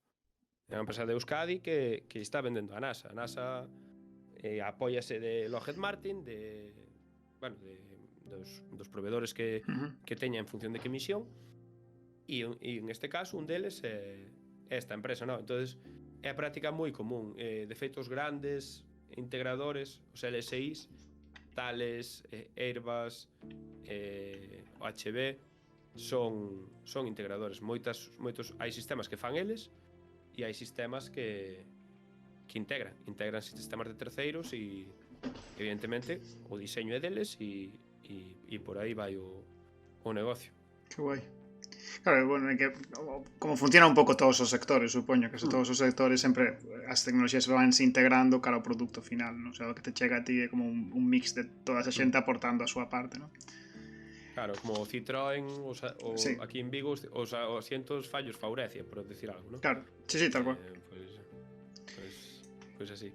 é unha empresa de Euskadi que está vendendo a NASA. A NASA apóiase de Lockheed Martin, dos proveedores que teña en función de que misión, e en este caso un deles é esta empresa, non? Entonces é a práctica moi común. De feito, os grandes integradores, os LSIs, Thales, Airbus, OHB, son integradores. Moitos hai sistemas que fan eles e hai sistemas que integran sistemas de terceiros e evidentemente o diseño é deles e por aí vai o negocio. Que guai. Claro, bueno, é que como funciona un pouco todos os sectores, supoño que todos os sectores sempre as tecnoloxías van se integrando cara ao produto final, non? O sea, o que te chega a ti é como un mix de toda esa xente aportando a súa parte, non? Claro, como o Citroën, sí. Aquí en Vigo os asientos fallos Faurecia, por decir algo, non? Claro, sí, tal cual. Pois así.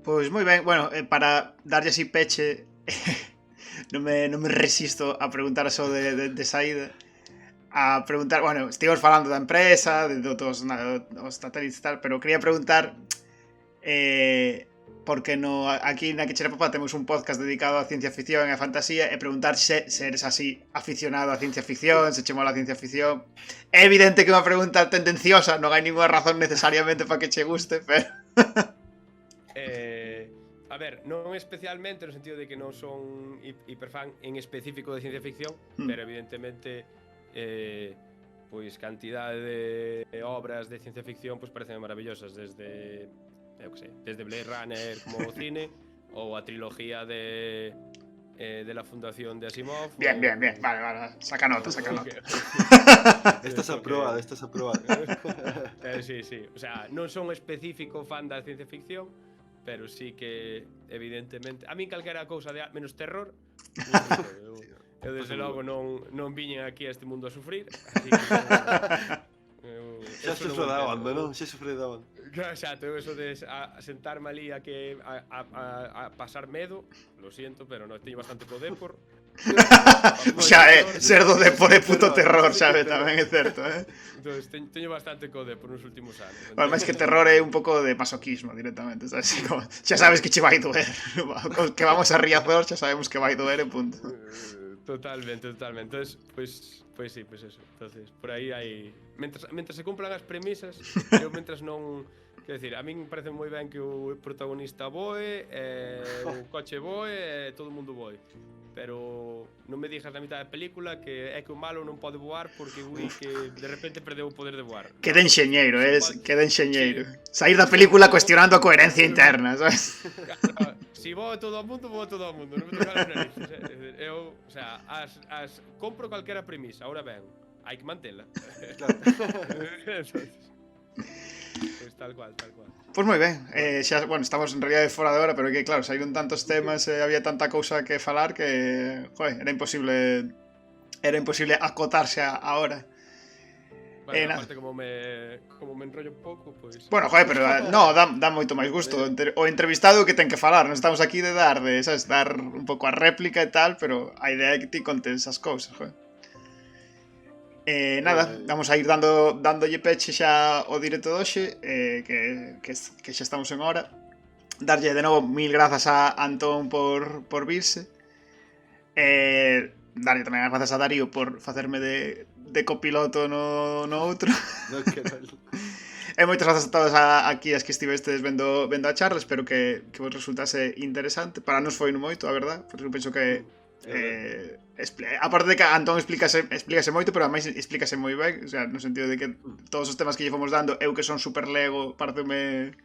Pois moi ben, bueno, para darlle así peche non me resisto a preguntar só de saída, a preguntar, bueno, estivemos falando da empresa, de todos os satélites e tal, pero quería preguntar porque aquí na Quichera Papá temos un podcast dedicado a ciencia ficción e a fantasía, e preguntar se eres así aficionado a ciencia ficción, se che mola a ciencia ficción. É evidente que é unha pregunta tendenciosa, non hai ninguna razón necesariamente para que che guste, pero... A ver, non especialmente no sentido de que non son hiperfan en específico de ciencia ficción, pero evidentemente pois cantidade de obras de ciencia ficción pois parecen maravillosas, desde Blade Runner como o cine ou a trilogía de la fundación de Asimov. Bien, vale, saca nota. Estás aprobada. Sí, o sea, non son específico fan da ciencia ficción, pero sí que, evidentemente, a min calquera cousa de menos terror, eu desde logo non viñen aquí a este mundo a sufrir, así que Xa eso non sufre o da entendo. banda, non? Xa sufre da banda. Claro, exacto, eso de sentarme ali a pasar medo, lo siento, pero non teño bastante poder por... Xa, ser do Depor é puto terror, sabe, tamén é certo, Entón, teño bastante por nos últimos anos. Bueno, máis que terror é un pouco de masoquismo directamente, sabes? Como, xa sabes que che vai doer. Que vamos a Riazor, xa sabemos que vai doer e punto. Totalmente. Entonces, pues sí, pues eso. Entonces, por aí hai... Mentras se cumplan as premisas, eu mentras non... Quero dicir, a min me parece moi ben que o protagonista voe, o coche voe, todo o mundo voe. Pero non me dixas na mitad da película que é que o malo non pode voar porque que de repente perdeu o poder de voar. Queda enxeñeiro, queda enxeñeiro. Saír da película cuestionando a coherencia interna, sabes? Si voe todo o mundo, non me toca as narices. Eu, o sea, compro calquera premisa, ahora ben, hai que mantela. Claro. Entonces, pues tal cual. Pois moi ben, xa, bueno, estamos en realidad fora de hora, pero que claro, saíron tantos temas, había tanta cousa que falar que, joder, era imposible acotarse a hora. Bueno, aparte como me enrollo un pouco, pois... Bueno, joder, pero no, dá moito máis gusto o entrevistado que ten que falar, non estamos aquí de dar un pouco a réplica e tal, pero a idea é que ti contes esas cousas, joder. Nada, vamos a ir dándolle peche xa o directo doxe, que xa estamos en hora. Darlle de novo mil grazas a Antón por virse. Darlle tamén as grazas a Darío por facerme de copiloto no outro. No, que tal. E moitas grazas a todas aquí as que estivestes vendo a charla. Espero que vos resultase interesante. Para nos foi no moito, a verdad, porque eu penso que aparte de que Antón explícase moito, pero ademais explícase moi ben, o sea, no sentido de que todos os temas que lle fomos dando, eu que son super lego, pareceme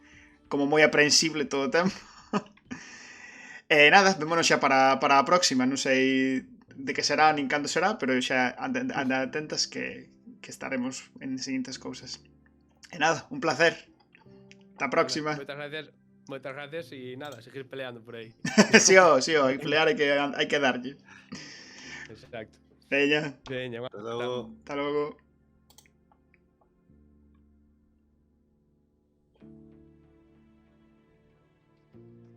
como moi aprensible todo o tempo. Nada, vémonos xa para a próxima, non sei de que será nin cando será, pero xa anda atentas que estaremos en seguintes cousas. E nada, un placer. Ata a próxima. Moitas gracias e nada, seguir peleando por aí. Sí, hai que pelear, hai que darlle. Exacto. Veña. Hasta logo. Hasta logo.